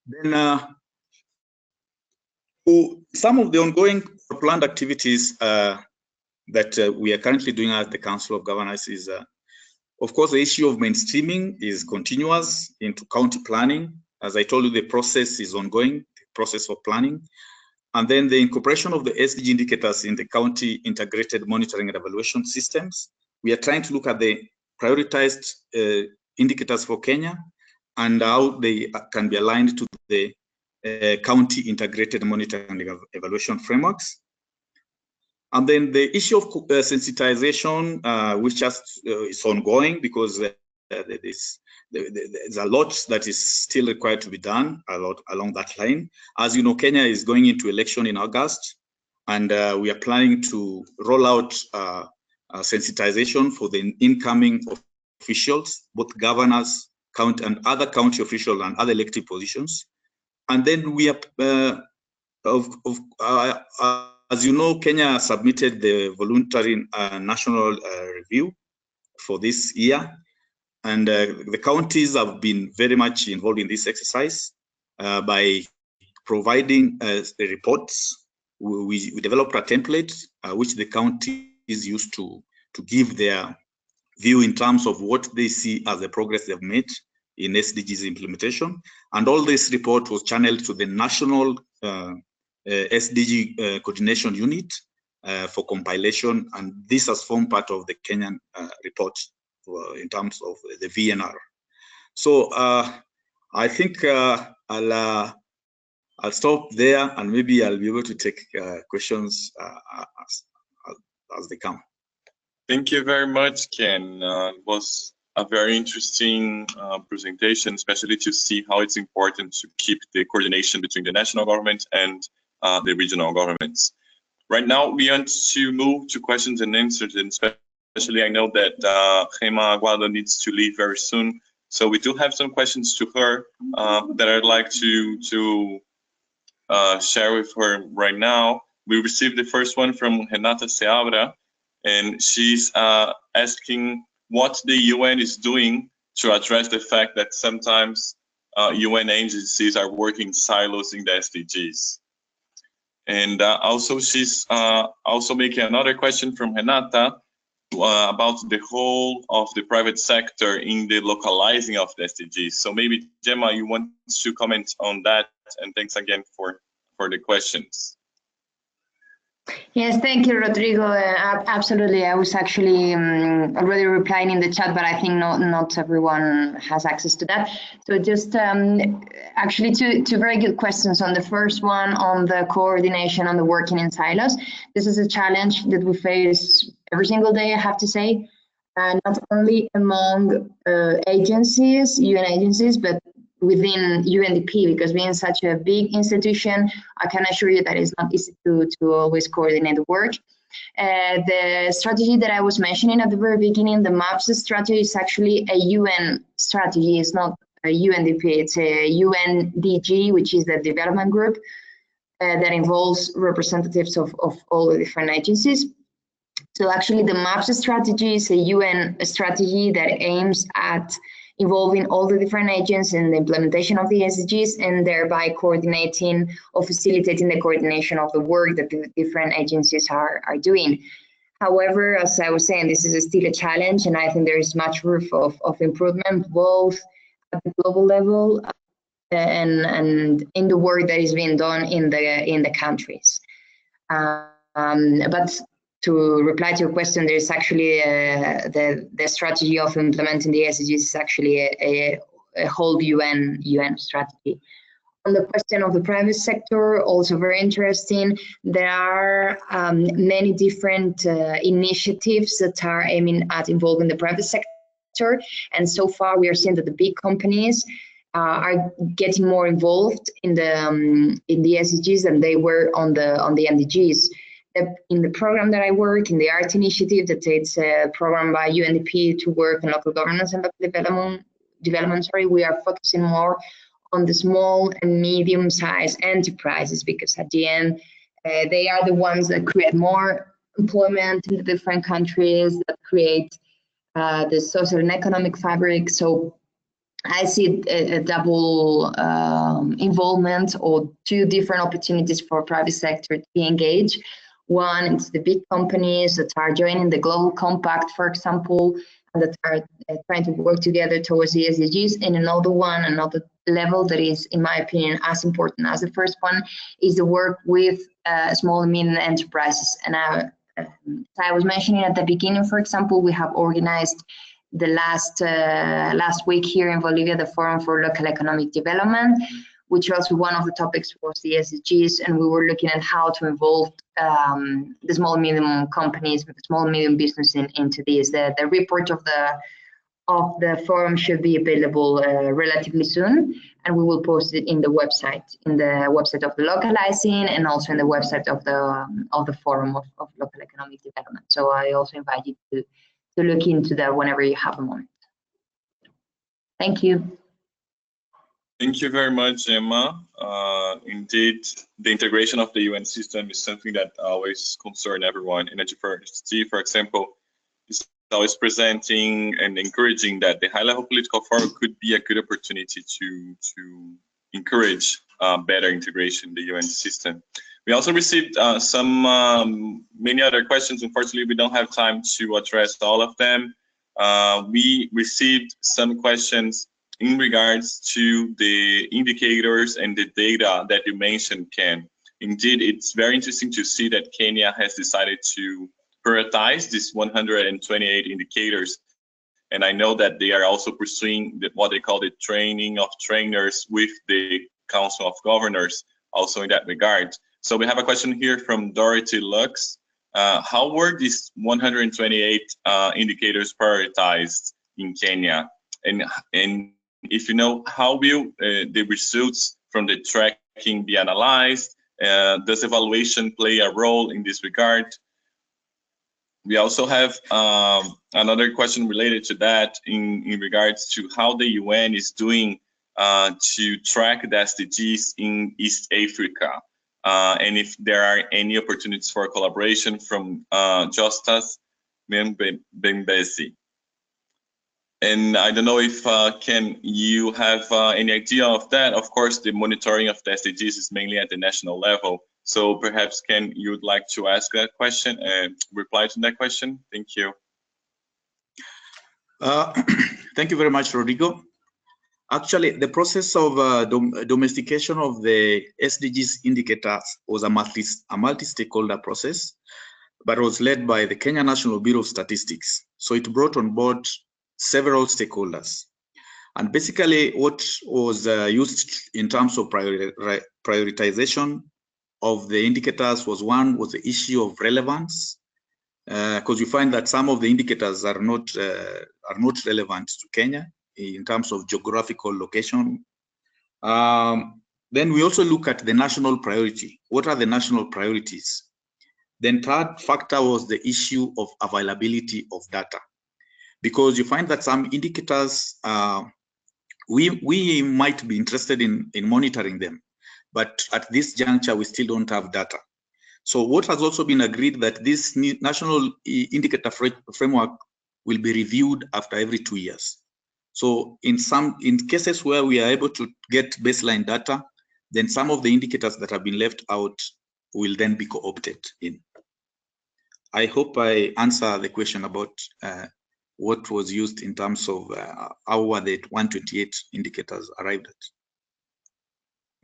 Speaker 4: Then some of the ongoing planned activities that we are currently doing at the Council of Governors is, of course, the issue of mainstreaming is continuous into county planning. As I told you, the process is ongoing, the process of planning. And then the incorporation of the SDG indicators in the county integrated monitoring and evaluation systems. We are trying to look at the prioritized indicators for Kenya and how they can be aligned to the county integrated monitoring and evaluation frameworks. And then the issue of sensitization, which just is ongoing because there's a lot that is still required to be done along that line. As you know, Kenya is going into election in August, and we are planning to roll out sensitization for the incoming officials, both governors, county, and other county officials and other elected positions. And then we are, as you know, Kenya submitted the voluntary national review for this year. And the counties have been very much involved in this exercise by providing the reports. We developed a template which the counties used to give their view in terms of what they see as the progress they've made in SDGs implementation. And all this report was channeled to the National SDG Coordination Unit for compilation. And this has formed part of the Kenyan report in terms of the VNR. So I think I'll stop there, and maybe I'll be able to take questions as they come.
Speaker 1: Thank you very much, Ken. It was a very interesting presentation, especially to see how it's important to keep the coordination between the national government and the regional governments. Right now, we want to move to questions and answers, and especially I know that Gema Aguado needs to leave very soon. So we do have some questions to her that I'd like to share with her right now. We received the first one from Renata Seabra, and she's asking what the UN is doing to address the fact that sometimes UN agencies are working silos in the SDGs. And also she's also making another question from Renata about the role of the private sector in the localizing of the SDGs. So maybe Gemma, you want to comment on that, and thanks again for the questions.
Speaker 3: Yes, thank you, Rodrigo. Absolutely. I was actually already replying in the chat, but I think not everyone has access to that. So just actually two very good questions. On the first one, on the coordination, on the working in silos. This is a challenge that we face every single day, I have to say, not only among agencies, UN agencies, but within UNDP, because being such a big institution, I can assure you that it's not easy to always coordinate the work. The strategy that I was mentioning at the very beginning, the MAPS strategy, is actually a UN strategy. It's not a UNDP, it's a UNDG, which is the development group that involves representatives of all the different agencies. So actually the MAPS strategy is a UN strategy that aims at involving all the different agents in the implementation of the SDGs, and thereby coordinating or facilitating the coordination of the work that the different agencies are doing. However, as I was saying, this is still a challenge, and I think there is much room of improvement, both at the global level and in the work that is being done in the countries. But to reply to your question, there is actually the strategy of implementing the SDGs is actually a whole UN strategy. On the question of the private sector, also very interesting. There are many different initiatives that are aiming at involving the private sector, and so far we are seeing that the big companies are getting more involved in the SDGs than they were on the MDGs. In the program that I work, in the ART initiative, that it's a program by UNDP to work on local governance and local development, we are focusing more on the small and medium-sized enterprises, because at the end, they are the ones that create more employment in the different countries, that create the social and economic fabric. So I see a double involvement, or two different opportunities for private sector to be engaged. One, it's the big companies that are joining the Global Compact, for example, and that are trying to work together towards the SDGs. And another level that is, in my opinion, as important as the first one, is the work with small and medium enterprises. And I was mentioning at the beginning, for example, we have organized the last week here in Bolivia, the Forum for Local Economic Development, which also one of the topics was the SDGs, and we were looking at how to involve the small and medium companies, the small and medium business into this. The report of the forum should be available relatively soon, and we will post it in the website of the localizing, and also in the website of the Forum of Local Economic Development. So I also invite you to look into that whenever you have a moment. Thank you.
Speaker 1: Thank you very much, Emma. Indeed, the integration of the UN system is something that always concerns everyone. In HFRC, for example, is always presenting and encouraging that the high-level political forum could be a good opportunity to encourage better integration in the UN system. We also received many other questions. Unfortunately, we don't have time to address all of them. We received some questions in regards to the indicators and the data that you mentioned, Ken. Indeed, it's very interesting to see that Kenya has decided to prioritize these 128 indicators. And I know that they are also pursuing what they call the training of trainers with the Council of Governors, also in that regard. So we have a question here from Dorothy Lux. How were these 128 indicators prioritized in Kenya? And if you know, how will the results from the tracking be analyzed? Does evaluation play a role in this regard? We also have another question related to that in regards to how the UN is doing to track the SDGs in East Africa, and if there are any opportunities for collaboration from Justus Mbembesi. And I don't know if, Ken, you have any idea of that. Of course, the monitoring of the SDGs is mainly at the national level. So perhaps, Ken, you would like to ask that question and reply to that question? Thank you.
Speaker 4: Thank you very much, Rodrigo. Actually, the process of domestication of the SDGs indicators was a multi-stakeholder process, but was led by the Kenya National Bureau of Statistics. So it brought on board several stakeholders. And basically what was used in terms of prioritization of the indicators was the issue of relevance, because you find that some of the indicators are not relevant to Kenya in terms of geographical location. Then we also look at the national priority. What are the national priorities? Then third factor was the issue of availability of data, because you find that some indicators, we might be interested in monitoring them, but at this juncture, we still don't have data. So what has also been agreed that this national indicator framework will be reviewed after every 2 years. So in cases where we are able to get baseline data, then some of the indicators that have been left out will then be co-opted in. I hope I answer the question about what was used in terms of how were the 128 indicators arrived at.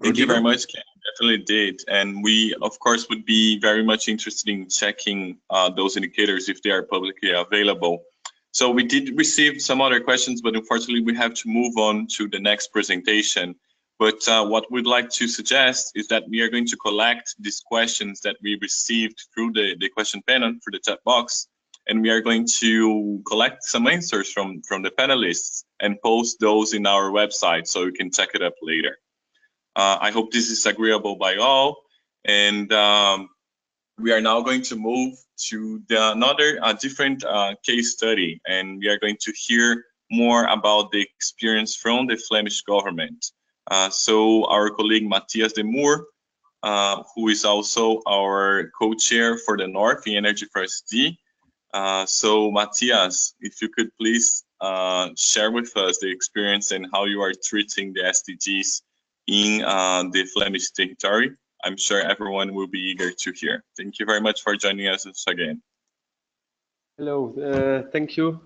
Speaker 1: Thank you very much, Ken. Definitely did. And we, of course, would be very much interested in checking those indicators if they are publicly available. So we did receive some other questions, but unfortunately we have to move on to the next presentation. But what we'd like to suggest is that we are going to collect these questions that we received through the question panel, through the chat box, and we are going to collect some answers from the panelists and post those in our website so you can check it up later. I hope this is agreeable by all, and we are now going to move to another different case study, and we are going to hear more about the experience from the Flemish government. So our colleague Matthias de Moor, who is also our co-chair for the North in Energy for SD. So Matthias, if you could please share with us the experience and how you are treating the SDGs in the Flemish territory. I'm sure everyone will be eager to hear. Thank you very much for joining us again.
Speaker 5: Hello, thank you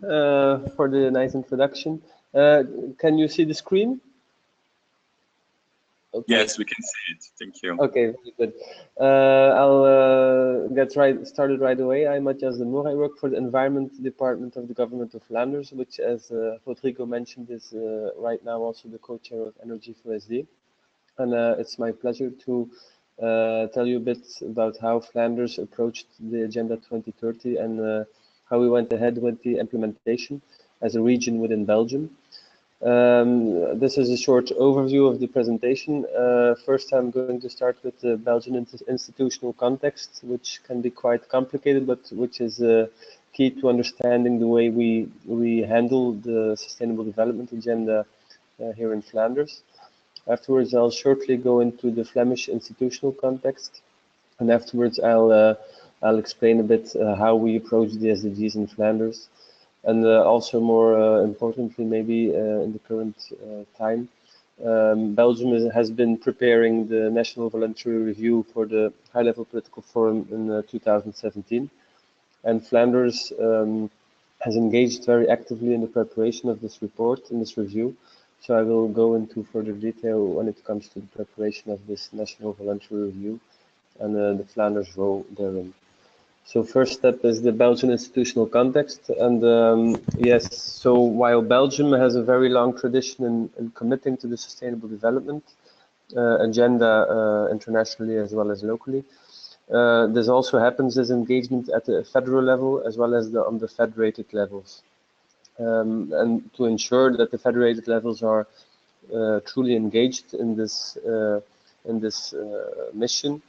Speaker 5: for the nice introduction. Can you see the screen? Okay.
Speaker 1: Yes, we can see it. Thank you.
Speaker 5: Okay, very good. I'll get started right away. I'm Matthias de Moor. I work for the Environment Department of the Government of Flanders, which, as Rodrigo mentioned, is right now also the co-chair of Energy for SD. And it's my pleasure to tell you a bit about how Flanders approached the Agenda 2030 and how we went ahead with the implementation as a region within Belgium. This is a short overview of the presentation. First, I'm going to start with the Belgian institutional context, which can be quite complicated, but which is key to understanding the way we handle the Sustainable Development Agenda here in Flanders. Afterwards, I'll shortly go into the Flemish institutional context, and afterwards I'll explain a bit how we approach the SDGs in Flanders. And also more importantly, maybe in the current time, Belgium has been preparing the National Voluntary Review for the High-Level Political Forum in 2017. And Flanders has engaged very actively in the preparation of this report, in this review. So I will go into further detail when it comes to the preparation of this National Voluntary Review and the Flanders role therein. So first step is the Belgian institutional context. And yes, so while Belgium has a very long tradition in committing to the sustainable development agenda internationally as well as locally, this also happens as engagement at the federal level as well as on the federated levels. And to ensure that the federated levels are truly engaged in this mission,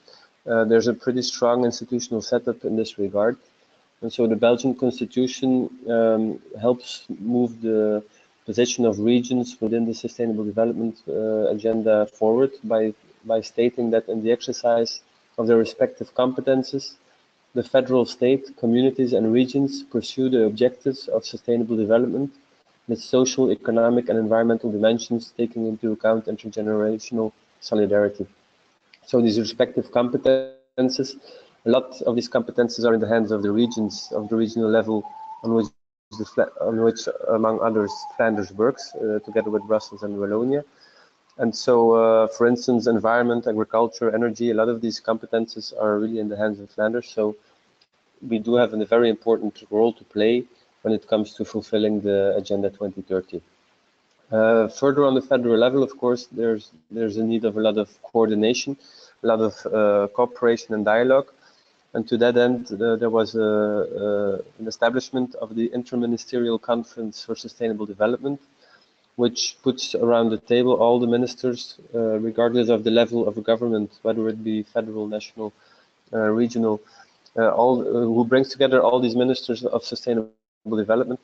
Speaker 5: there's a pretty strong institutional setup in this regard. And so the Belgian constitution helps move the position of regions within the sustainable development agenda forward by stating that in the exercise of their respective competences, the federal state, communities and regions pursue the objectives of sustainable development with social, economic and environmental dimensions, taking into account intergenerational solidarity. So these respective competences, a lot of these competences are in the hands of the regions, of the regional level on which among others, Flanders works together with Brussels and Wallonia. And so, for instance, environment, agriculture, energy, a lot of these competences are really in the hands of Flanders. So we do have a very important role to play when it comes to fulfilling the Agenda 2030. Further on the federal level, of course, there's a need of a lot of coordination, a lot of cooperation and dialogue. And to that end, there was an establishment of the Interministerial Conference for Sustainable Development, which puts around the table all the ministers, regardless of the level of government, whether it be federal, national, regional, who brings together all these ministers of sustainable development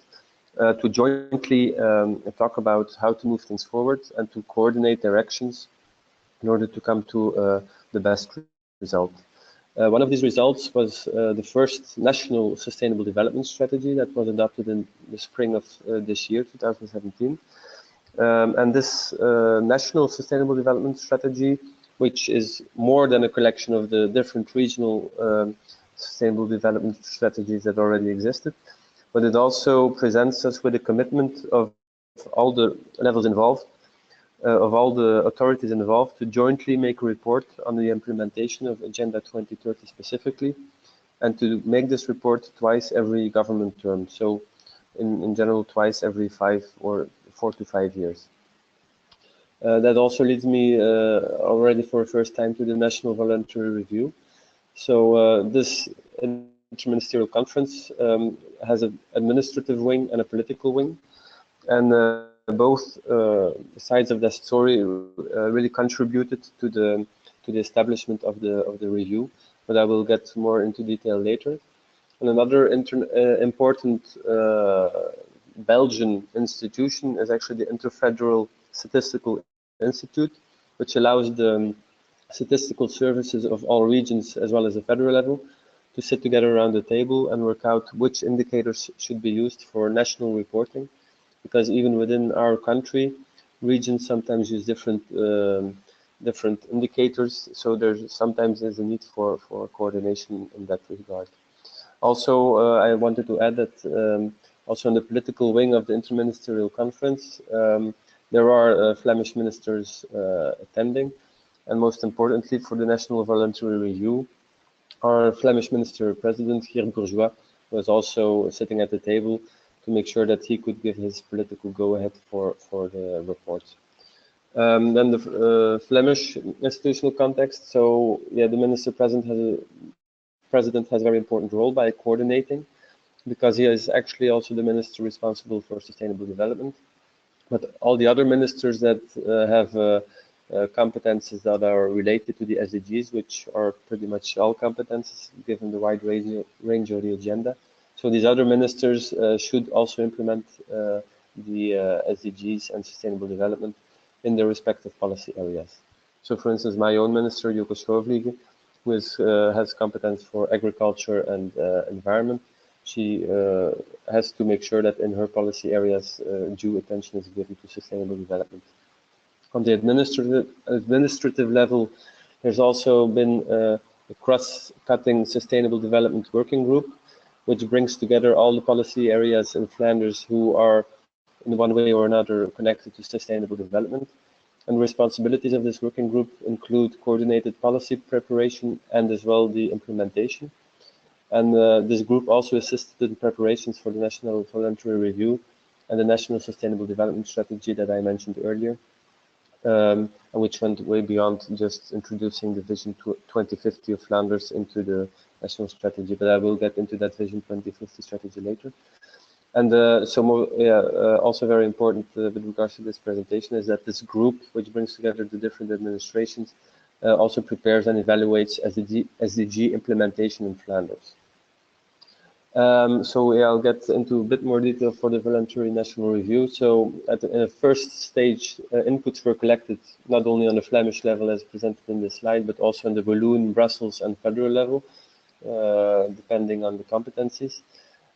Speaker 5: to jointly talk about how to move things forward and to coordinate their actions in order to come to the best result. One of these results was the first national sustainable development strategy that was adopted in the spring of this year, 2017. And this national sustainable development strategy, which is more than a collection of the different regional sustainable development strategies that already existed, but it also presents us with a commitment of all the levels involved, of all the authorities involved, to jointly make a report on the implementation of Agenda 2030 specifically, and to make this report twice every government term. So in general, twice every 5 or 4 to 5 years. That also leads me already for the first time to the National Voluntary Review. So this interministerial conference has an administrative wing and a political wing, and both sides of that story really contributed to the establishment of the review, but I will get more into detail later. And another important Belgian institution is actually the Interfederal Statistical Institute, which allows the statistical services of all regions as well as the federal level to sit together around the table and work out which indicators should be used for national reporting. Because even within our country, regions sometimes use different indicators, so sometimes there's a need for coordination in that regard. Also, I wanted to add that also in the political wing of the Interministerial Conference, there are Flemish ministers attending, and most importantly for the National Voluntary Review, our Flemish Minister President, Geert Bourgeois, was also sitting at the table to make sure that he could give his political go-ahead for the report. Then the Flemish institutional context. So yeah, the Minister President has a very important role by coordinating, because he is actually also the minister responsible for sustainable development. But all the other ministers that have competences that are related to the SDGs, which are pretty much all competences given the wide range of the agenda. So these other ministers should also implement the SDGs and sustainable development in their respective policy areas. So for instance, my own minister, Joko Schroevliegen, who has competence for agriculture and environment, she has to make sure that in her policy areas due attention is given to sustainable development. On the administrative level, there's also been a cross-cutting sustainable development working group, which brings together all the policy areas in Flanders who are in one way or another connected to sustainable development. And responsibilities of this working group include coordinated policy preparation and as well the implementation. And this group also assisted in preparations for the National Voluntary Review and the National Sustainable Development Strategy that I mentioned earlier, and which went way beyond just introducing the Vision 2050 of Flanders into the national strategy, but I will get into that Vision 2050 strategy later. And also very important with regards to this presentation is that this group, which brings together the different administrations, also prepares and evaluates SDG implementation in Flanders. So yeah, I'll get into a bit more detail for the voluntary national review. So at the first stage, inputs were collected not only on the Flemish level as presented in this slide, but also on the Walloon, Brussels and federal level, depending on the competencies.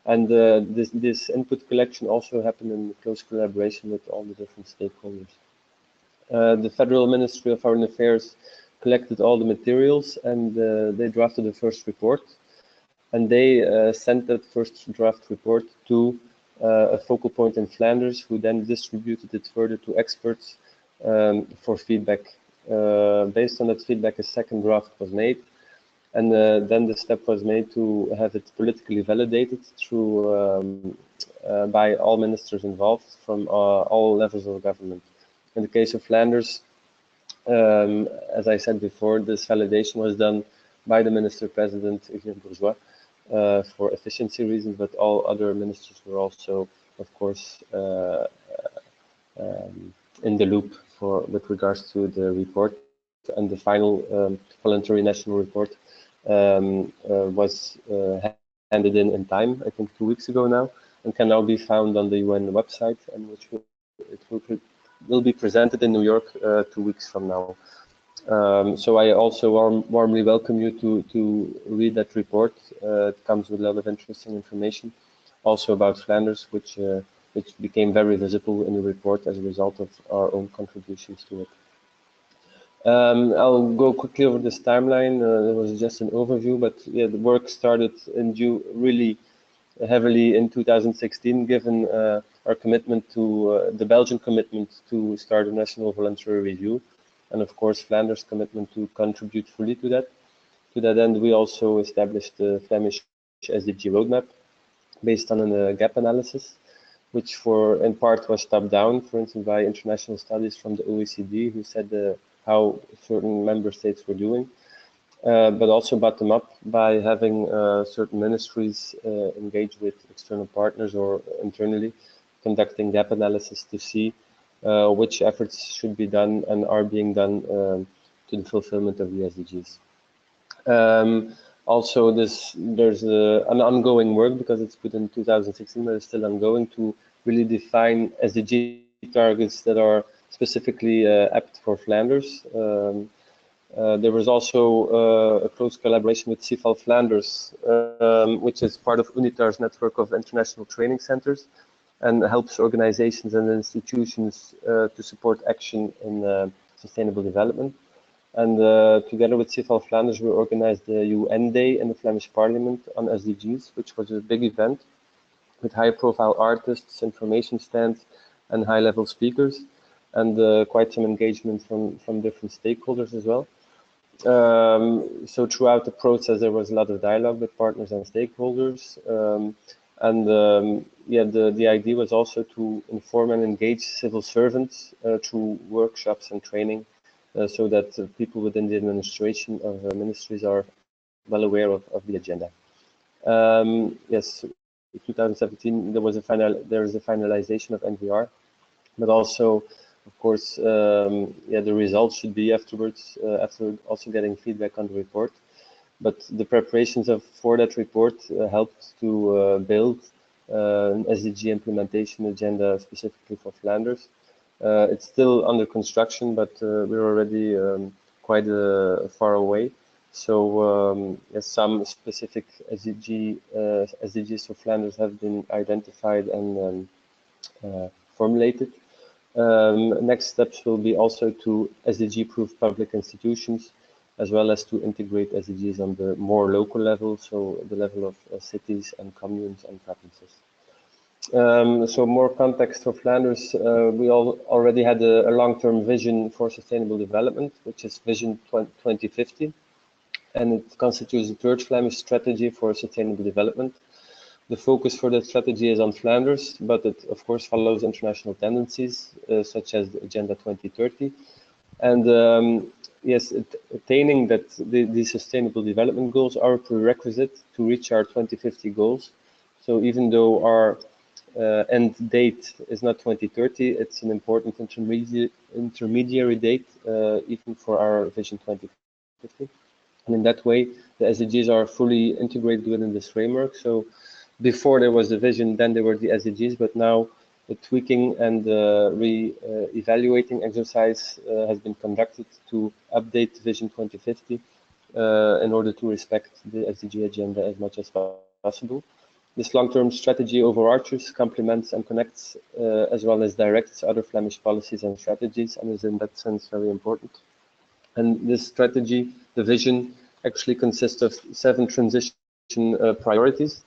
Speaker 5: And this input collection also happened in close collaboration with all the different stakeholders. The Federal Ministry of Foreign Affairs collected all the materials and they drafted the first report. And they sent that first draft report to a focal point in Flanders, who then distributed it further to experts for feedback. Based on that feedback, a second draft was made. And then the step was made to have it politically validated through by all ministers involved from all levels of government. In the case of Flanders, as I said before, this validation was done by the Minister President, Geert Bourgeois, for efficiency reasons, but all other ministers were also, of course, in the loop with regards to the report. And the final voluntary national report was handed in time, I think 2 weeks ago now, and can now be found on the UN website, and which will be presented in New York 2 weeks from now. So I also warmly welcome you to read that report. It comes with a lot of interesting information, also about Flanders, which became very visible in the report as a result of our own contributions to it. I'll go quickly over this timeline. It was just an overview, but yeah, the work started really heavily in 2016, given our commitment to the Belgian commitment to start a national voluntary review, and of course Flanders' commitment to contribute fully to that. To that end, we also established the Flemish SDG roadmap based on a gap analysis, which in part was top-down, for instance, by international studies from the OECD, who said how certain member states were doing, but also bottom-up by having certain ministries engage with external partners or internally conducting gap analysis to see which efforts should be done and are being done to the fulfillment of the SDGs. Also, there's an ongoing work, because it's put in 2016, but it's still ongoing, to really define SDG targets that are specifically apt for Flanders. There was also a close collaboration with CIFAL Flanders, which is part of UNITAR's network of international training centers, and helps organizations and institutions to support action in sustainable development. And together with CIFAL Flanders, we organized the UN Day in the Flemish Parliament on SDGs, which was a big event with high-profile artists, information stands, and high-level speakers, and quite some engagement from different stakeholders as well. So throughout the process, there was a lot of dialogue with partners and stakeholders. Yeah, the idea was also to inform and engage civil servants through workshops and training, so that people within the administration of ministries are well aware of the agenda. Yes, in 2017 there was a finalization of NVR, but also, of course, yeah, the results should be afterwards, after also getting feedback on the report. But the preparations for that report helped to build an SDG implementation agenda specifically for Flanders. It's still under construction, but we're already quite far away. So yes, some specific SDGs for Flanders have been identified and formulated. Next steps will be also to SDG-proof public institutions, as well as to integrate SDGs on the more local level, so the level of cities and communes and provinces. So more context for Flanders, we already had a long-term vision for sustainable development, which is Vision 2050, and it constitutes the third Flemish strategy for sustainable development. The focus for that strategy is on Flanders, but it of course follows international tendencies, such as the Agenda 2030. And yes, attaining these sustainable development goals are a prerequisite to reach our 2050 goals. So even though our end date is not 2030, it's an important intermediary date, even for our Vision 2050. And in that way, the SDGs are fully integrated within this framework. So before there was the vision, then there were the SDGs, but now the tweaking and re-evaluating exercise has been conducted to update Vision 2050 in order to respect the SDG agenda as much as possible. This long-term strategy overarches, complements and connects, as well as directs other Flemish policies and strategies, and is in that sense very important. And this strategy, the vision, actually consists of 7 transition priorities,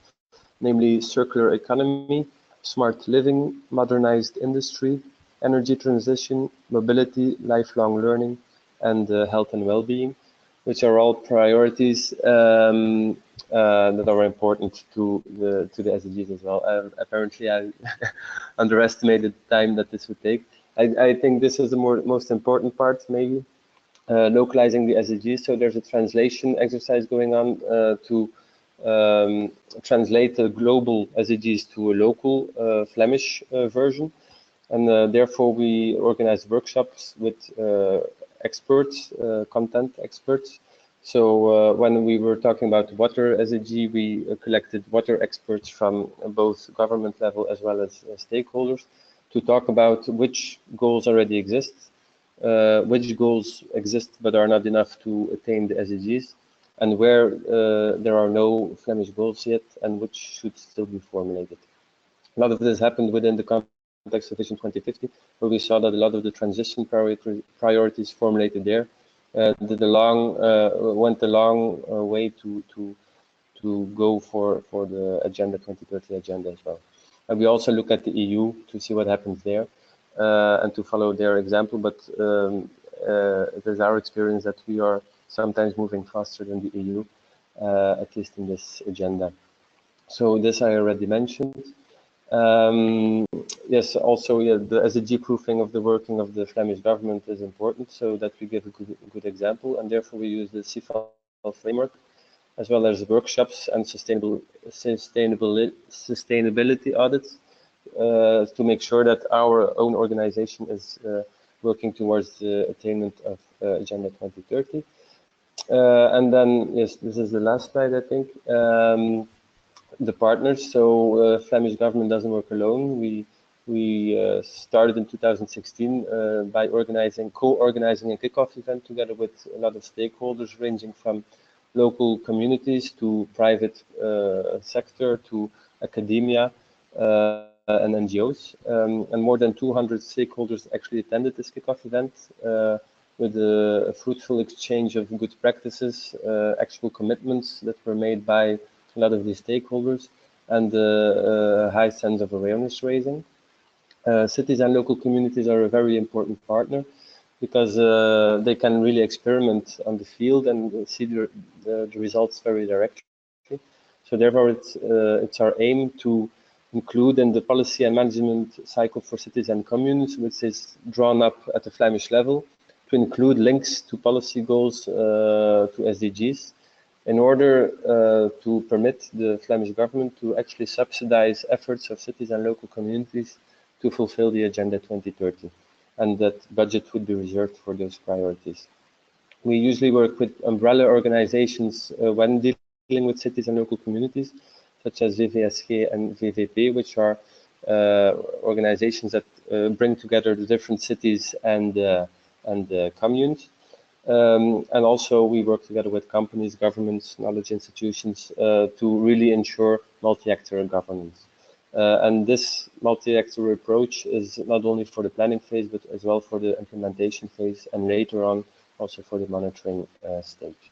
Speaker 5: namely circular economy, smart living, modernized industry, energy transition, mobility, lifelong learning, and health and well-being, which are all priorities that are important to the SDGs as well. Apparently, I underestimated the time that this would take. I think this is the most important part, maybe, localizing the SDGs. So there's a translation exercise going on to translate the global SDGs to a local Flemish version, and therefore we organize workshops with experts, content experts, So when we were talking about water SDG, we collected water experts from both government level as well as stakeholders to talk about which goals already exist, which goals exist but are not enough to attain the SDGs, and where there are no Flemish goals yet and which should still be formulated. A lot of this happened within the context of Vision 2050, where we saw that a lot of the transition priorities formulated there went a long way to go for the Agenda 2030 agenda as well. And we also look at the EU to see what happens there and to follow their example. But it is our experience that we are sometimes moving faster than the EU, at least in this agenda. So this I already mentioned. Yes, also the SDG proofing of the working of the Flemish government is important, so that we give a good example, and therefore we use the CFAL framework, as well as workshops and sustainability audits to make sure that our own organization is working towards the attainment of Agenda 2030. And then, yes, this is the last slide, I think. The partners. So Flemish government doesn't work alone. We started in 2016 by co-organizing a kickoff event together with a lot of stakeholders, ranging from local communities to private sector to academia and NGOs. And more than 200 stakeholders actually attended this kickoff event with a fruitful exchange of good practices, actual commitments that were made by a lot of these stakeholders, and a high sense of awareness raising. Cities and local communities are a very important partner because they can really experiment on the field and see the results very directly. So therefore, it's our aim to include in the policy and management cycle for cities and communes, which is drawn up at the Flemish level, to include links to policy goals to SDGs, in order to permit the Flemish government to actually subsidize efforts of cities and local communities to fulfill the Agenda 2030, and that budget would be reserved for those priorities. We usually work with umbrella organizations when dealing with cities and local communities, such as VVSG and VVP, which are organizations that bring together the different cities and communes. And also we work together with companies, governments, knowledge institutions to really ensure multi-actor governance. And this multi-actor approach is not only for the planning phase, but as well for the implementation phase, and later on also for the monitoring stage.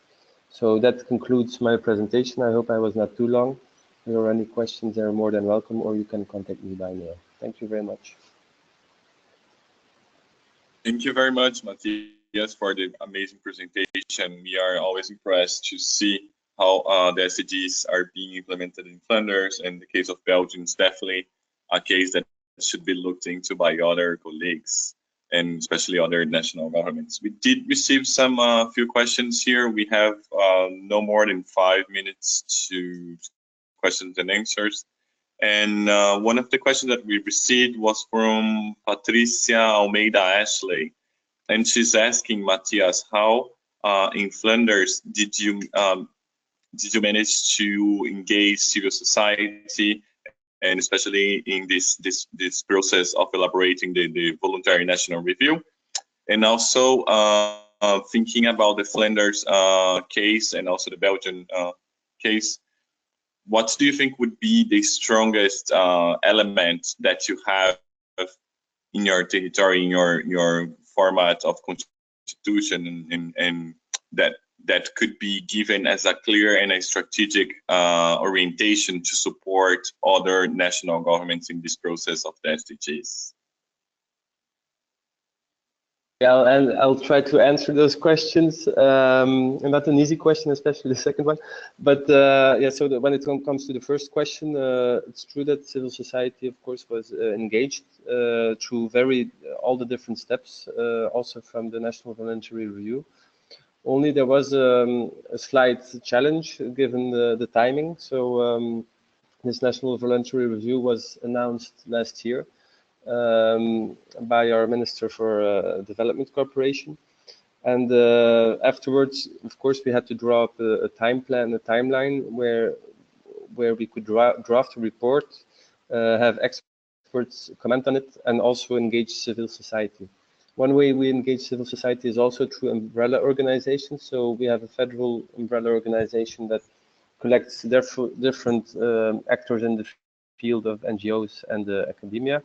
Speaker 5: So that concludes my presentation. I hope I was not too long. If there are any questions, they are more than welcome, or you can contact me by mail. Thank you very much.
Speaker 1: Thank you very much, Matthias, for the amazing presentation. We are always impressed to see how the SDGs are being implemented in Flanders, and the case of Belgium is definitely a case that should be looked into by other colleagues, and especially other national governments. We did receive some few questions here. We have no more than 5 minutes to questions and answers. And one of the questions that we received was from Patricia Almeida Ashley, and she's asking Matthias, how in Flanders did you manage to engage civil society, and especially in this process of elaborating the voluntary national review, and also thinking about the Flanders case and also the Belgian case. What do you think would be the strongest element that you have in your territory, in your format of constitution, and that could be given as a clear and a strategic orientation to support other national governments in this process of the SDGs?
Speaker 5: Yeah, and I'll try to answer those questions. Not an easy question, especially the second one. But yeah, so when it comes to the first question, it's true that civil society, of course, was engaged through all the different steps, also from the National Voluntary Review. Only there was a slight challenge given the timing. So this National Voluntary Review was announced last year by our Minister for Development Cooperation. And afterwards, of course, we had to draw up a time plan, a timeline where we could draft a report, have experts comment on it, and also engage civil society. One way we engage civil society is also through umbrella organizations. So we have a federal umbrella organization that collects different actors in the field of NGOs and academia.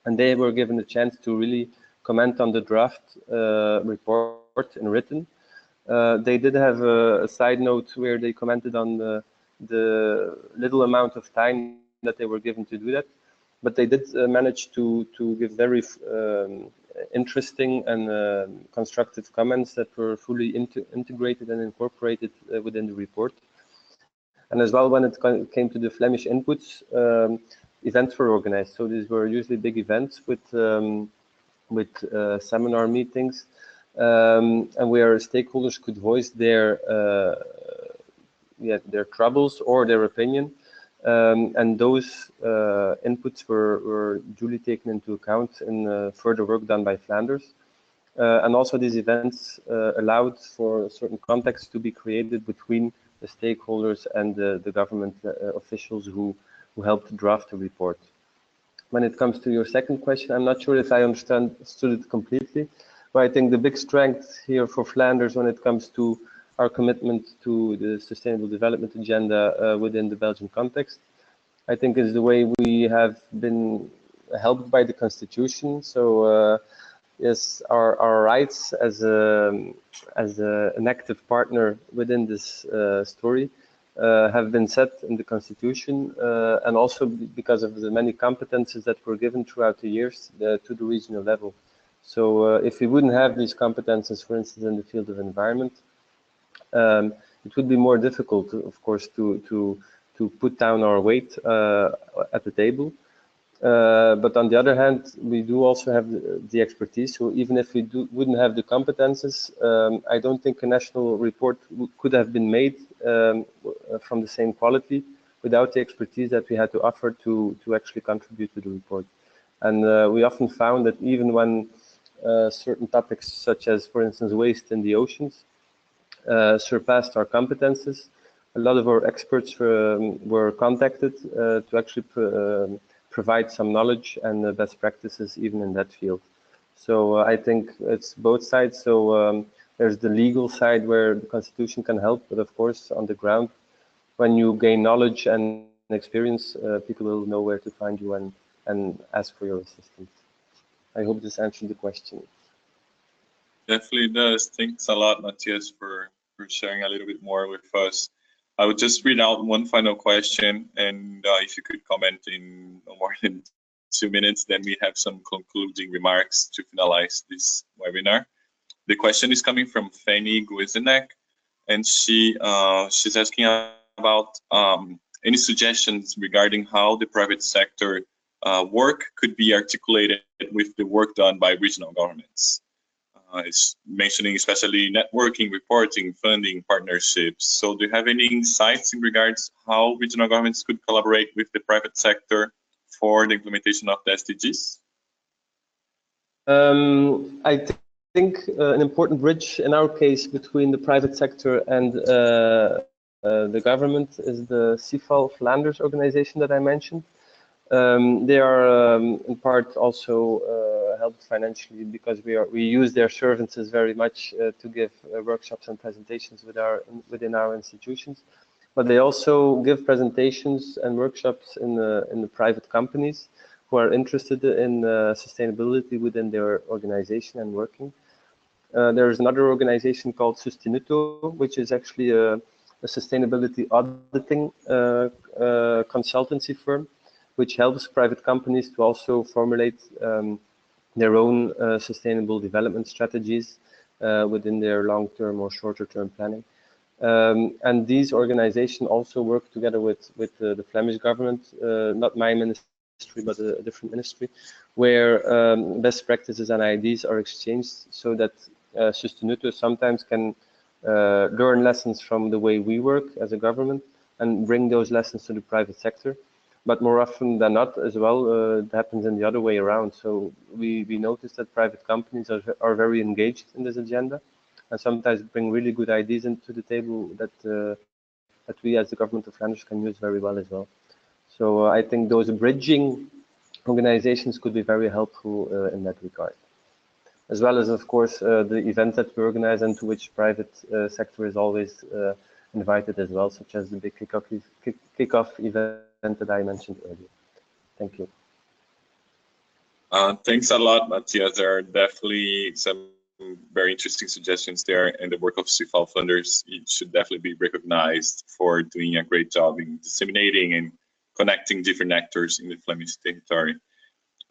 Speaker 5: And they were given a chance to really comment on the draft report in written. They did have a side note where they commented on the little amount of time that they were given to do that, but they did manage to give very interesting and constructive comments that were fully integrated and incorporated within the report. And as well, when it came to the Flemish inputs, events were organized. So these were usually big events with seminar meetings, and where stakeholders could voice their troubles or their opinion, and those inputs were duly taken into account in further work done by Flanders. And also these events allowed for a certain context to be created between the stakeholders and the government officials who helped draft the report. When it comes to your second question, I'm not sure if I understood it completely, but I think the big strength here for Flanders when it comes to our commitment to the Sustainable Development Agenda within the Belgian context, I think is the way we have been helped by the Constitution. So yes, our rights as an active partner within this story have been set in the Constitution, and also because of the many competences that were given throughout the years to the regional level. So if we wouldn't have these competences, for instance, in the field of environment, it would be more difficult, of course, to put down our weight at the table. But on the other hand, we do also have the expertise. So even if we wouldn't have the competences, I don't think a national report could have been made from the same quality without the expertise that we had to offer to actually contribute to the report. And we often found that even when certain topics, such as, for instance, waste in the oceans, surpassed our competences, a lot of our experts were contacted to actually provide some knowledge and best practices even in that field. So I think it's both sides. So there's the legal side where the Constitution can help, but of course on the ground, when you gain knowledge and experience, people will know where to find you and ask for your assistance. I hope this answered the question.
Speaker 1: Definitely does. Thanks a lot, Matthias, for sharing a little bit more with us. I would just read out one final question, and if you could comment in no more than 2 minutes, then we have some concluding remarks to finalize this webinar. The question is coming from Fanny Guizenek, and she's asking about any suggestions regarding how the private sector work could be articulated with the work done by regional governments. It's mentioning especially networking, reporting, funding, partnerships. So do you have any insights in regards how regional governments could collaborate with the private sector for the implementation of the SDGs?
Speaker 5: I think an important bridge in our case between the private sector and the government is the CIFAL Flanders organization that I mentioned. They are in part also helped financially because we use their services very much to give workshops and presentations within our institutions. But they also give presentations and workshops in the private companies who are interested in sustainability within their organization and working. There is another organization called Sustinuto, which is actually a sustainability auditing consultancy firm, which helps private companies to also formulate their own sustainable development strategies within their long-term or shorter-term planning. And these organizations also work together with the Flemish government, not my ministry, but a different ministry, where best practices and ideas are exchanged so that Sustinuto sometimes can learn lessons from the way we work as a government and bring those lessons to the private sector. But more often than not as well, it happens in the other way around. So we noticed that private companies are very engaged in this agenda and sometimes bring really good ideas into the table that that we as the government of Flanders can use very well as well. So I think those bridging organizations could be very helpful in that regard. As well as, of course, the events that we organize and to which private sector is always invited as well, such as the big kickoff event that I mentioned earlier. Thank you.
Speaker 1: Thanks a lot, Matthias. There are definitely some very interesting suggestions there, and the work of CFAL Flanders, it should definitely be recognized for doing a great job in disseminating and connecting different actors in the Flemish territory.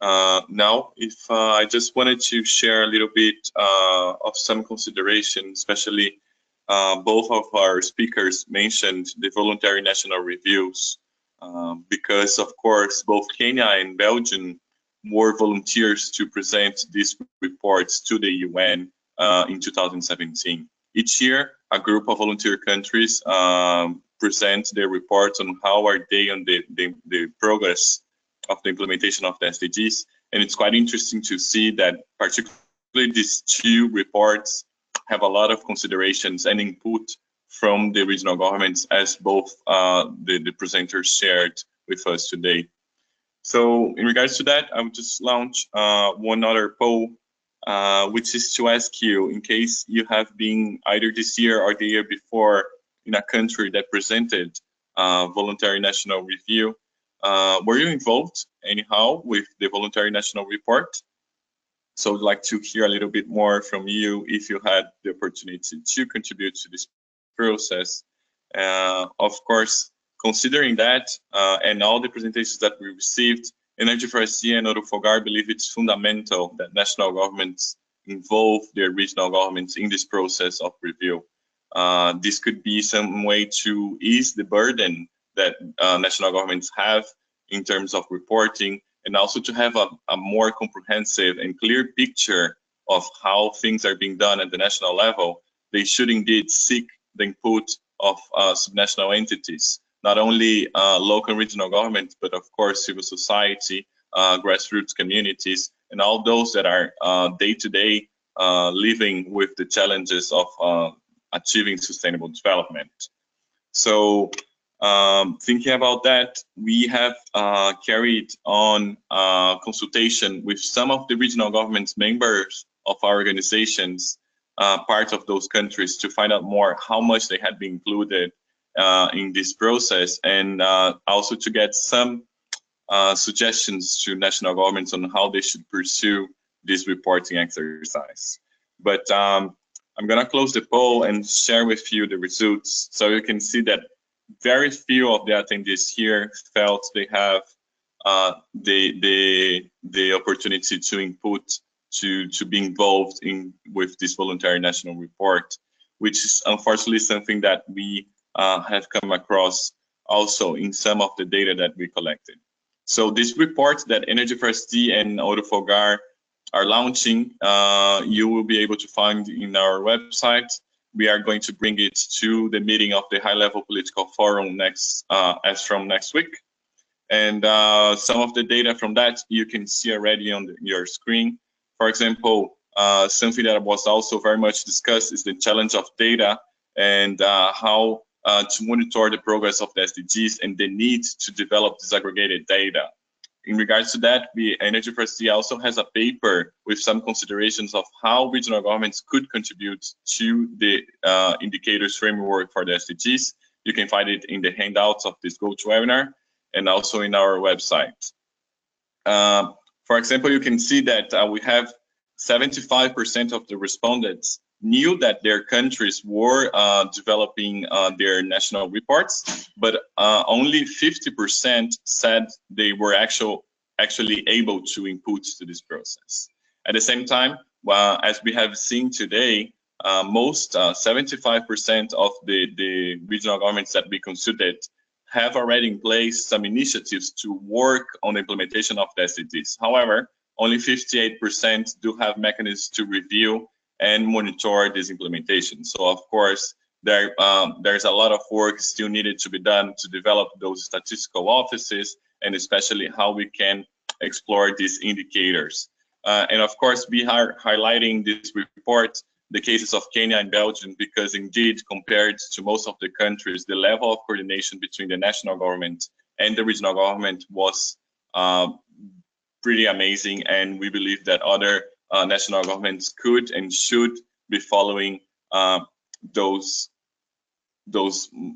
Speaker 1: Now, if I just wanted to share a little bit of some consideration, especially both of our speakers mentioned the voluntary national reviews, because of course both Kenya and Belgium were volunteers to present these reports to the UN in 2017. Each year, a group of volunteer countries present their reports on how are they on the progress of the implementation of the SDGs. And it's quite interesting to see that particularly these two reports have a lot of considerations and input from the regional governments, as both the presenters shared with us today. So in regards to that, I would just launch one other poll, which is to ask you, in case you have been either this year or the year before in a country that presented voluntary national review, were you involved anyhow with the voluntary national report? So I'd like to hear a little bit more from you if you had the opportunity to contribute to this process. Of course, considering that and all the presentations that we received, Energy for SC and Fogar believe it's fundamental that national governments involve their regional governments in this process of review. This could be some way to ease the burden that national governments have in terms of reporting, and also to have a more comprehensive and clear picture of how things are being done at the national level. They should indeed seek the input of subnational entities, not only local and regional governments, but of course civil society, grassroots communities, and all those that are day-to-day living with the challenges of achieving sustainable development. So thinking about that, we have carried on consultation with some of the regional governments members of our organizations, part of those countries, to find out more how much they had been included in this process, and also to get some suggestions to national governments on how they should pursue this reporting exercise. But I'm gonna close the poll and share with you the results, so you can see that very few of the attendees here felt they have the opportunity to input, to be involved with this voluntary national report, which is unfortunately something that we have come across also in some of the data that we collected. So this report that Energy for SD and Fogar are launching, you will be able to find in our website. We are going to bring it to the meeting of the high-level political forum as from next week. And some of the data from that you can see already on your screen. For example, something that was also very much discussed is the challenge of data and how to monitor the progress of the SDGs and the need to develop disaggregated data. In regards to that, Energy for SD also has a paper with some considerations of how regional governments could contribute to the indicators framework for the SDGs. You can find it in the handouts of this GoToWebinar and also in our website. For example, you can see that we have 75% of the respondents knew that their countries were developing their national reports, but only 50% said they were actually able to input to this process. At the same time, as we have seen today, most 75% of the regional governments that we considered have already in place some initiatives to work on the implementation of the SDGs. However, only 58% do have mechanisms to review and monitor this implementation. So of course, there's a lot of work still needed to be done to develop those statistical offices and especially how we can explore these indicators. And of course, we are highlighting this report the cases of Kenya and Belgium because indeed, compared to most of the countries, the level of coordination between the national government and the regional government was pretty amazing, and we believe that other national governments could and should be following those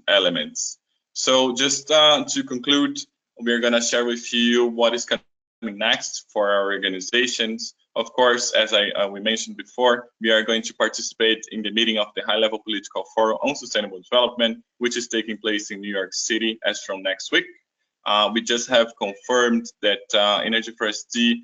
Speaker 1: elements. So just to conclude, we're going to share with you what is coming next for our organizations. Of course, as we mentioned before, we are going to participate in the meeting of the High-Level Political Forum on Sustainable Development, which is taking place in New York City as from next week. We just have confirmed that Energy for SD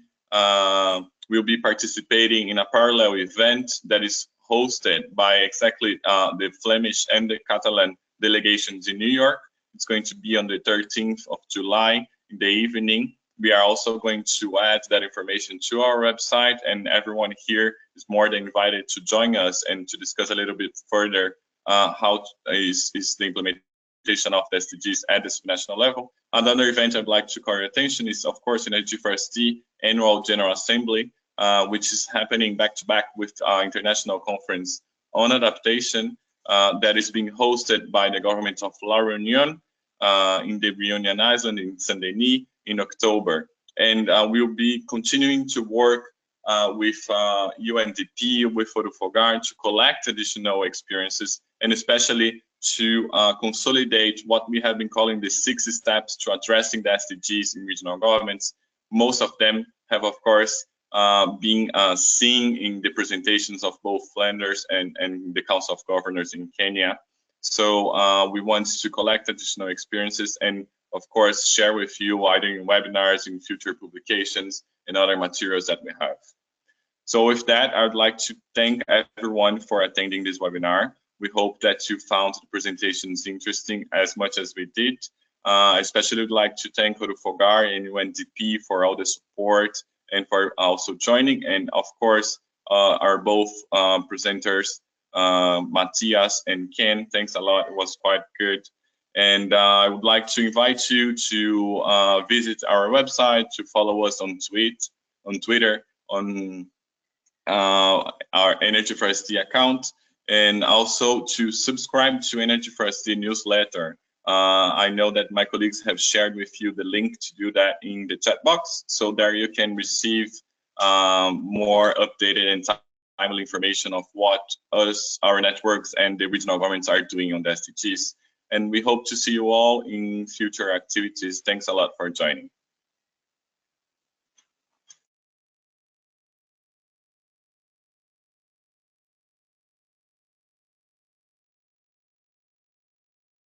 Speaker 1: will be participating in a parallel event that is hosted by exactly the Flemish and the Catalan delegations in New York. It's going to be on the 13th of July in the evening. We are also going to add that information to our website, and everyone here is more than invited to join us and to discuss a little bit further how is the implementation of the SDGs at the subnational level. Another event I'd like to call your attention is, of course, Energy for SD Annual General Assembly, which is happening back-to-back with our international conference on adaptation that is being hosted by the government of La Réunion in the Reunion Island in Saint-Denis in October. And we'll be continuing to work with UNDP, with Fogar to collect additional experiences, and especially to consolidate what we have been calling the 6 steps to addressing the SDGs in regional governments. Most of them have, of course, been seen in the presentations of both Flanders and the Council of Governors in Kenya. So we want to collect additional experiences and, of course, share with you either in webinars, in future publications, and other materials that we have. So with that, I would like to thank everyone for attending this webinar. We hope that you found the presentations interesting as much as we did. I especially would like to thank Fogar and UNDP for all the support and for also joining. And of course, our both presenters, Matthias and Ken, thanks a lot. It was quite good. And I would like to invite you to visit our website, to follow us on Twitter, on our Energy for SD account, and also to subscribe to Energy for SD newsletter. I know that my colleagues have shared with you the link to do that in the chat box. So there you can receive more updated and timely information of what our networks and the regional governments are doing on the SDGs. And we hope to see you all in future activities. Thanks a lot for joining.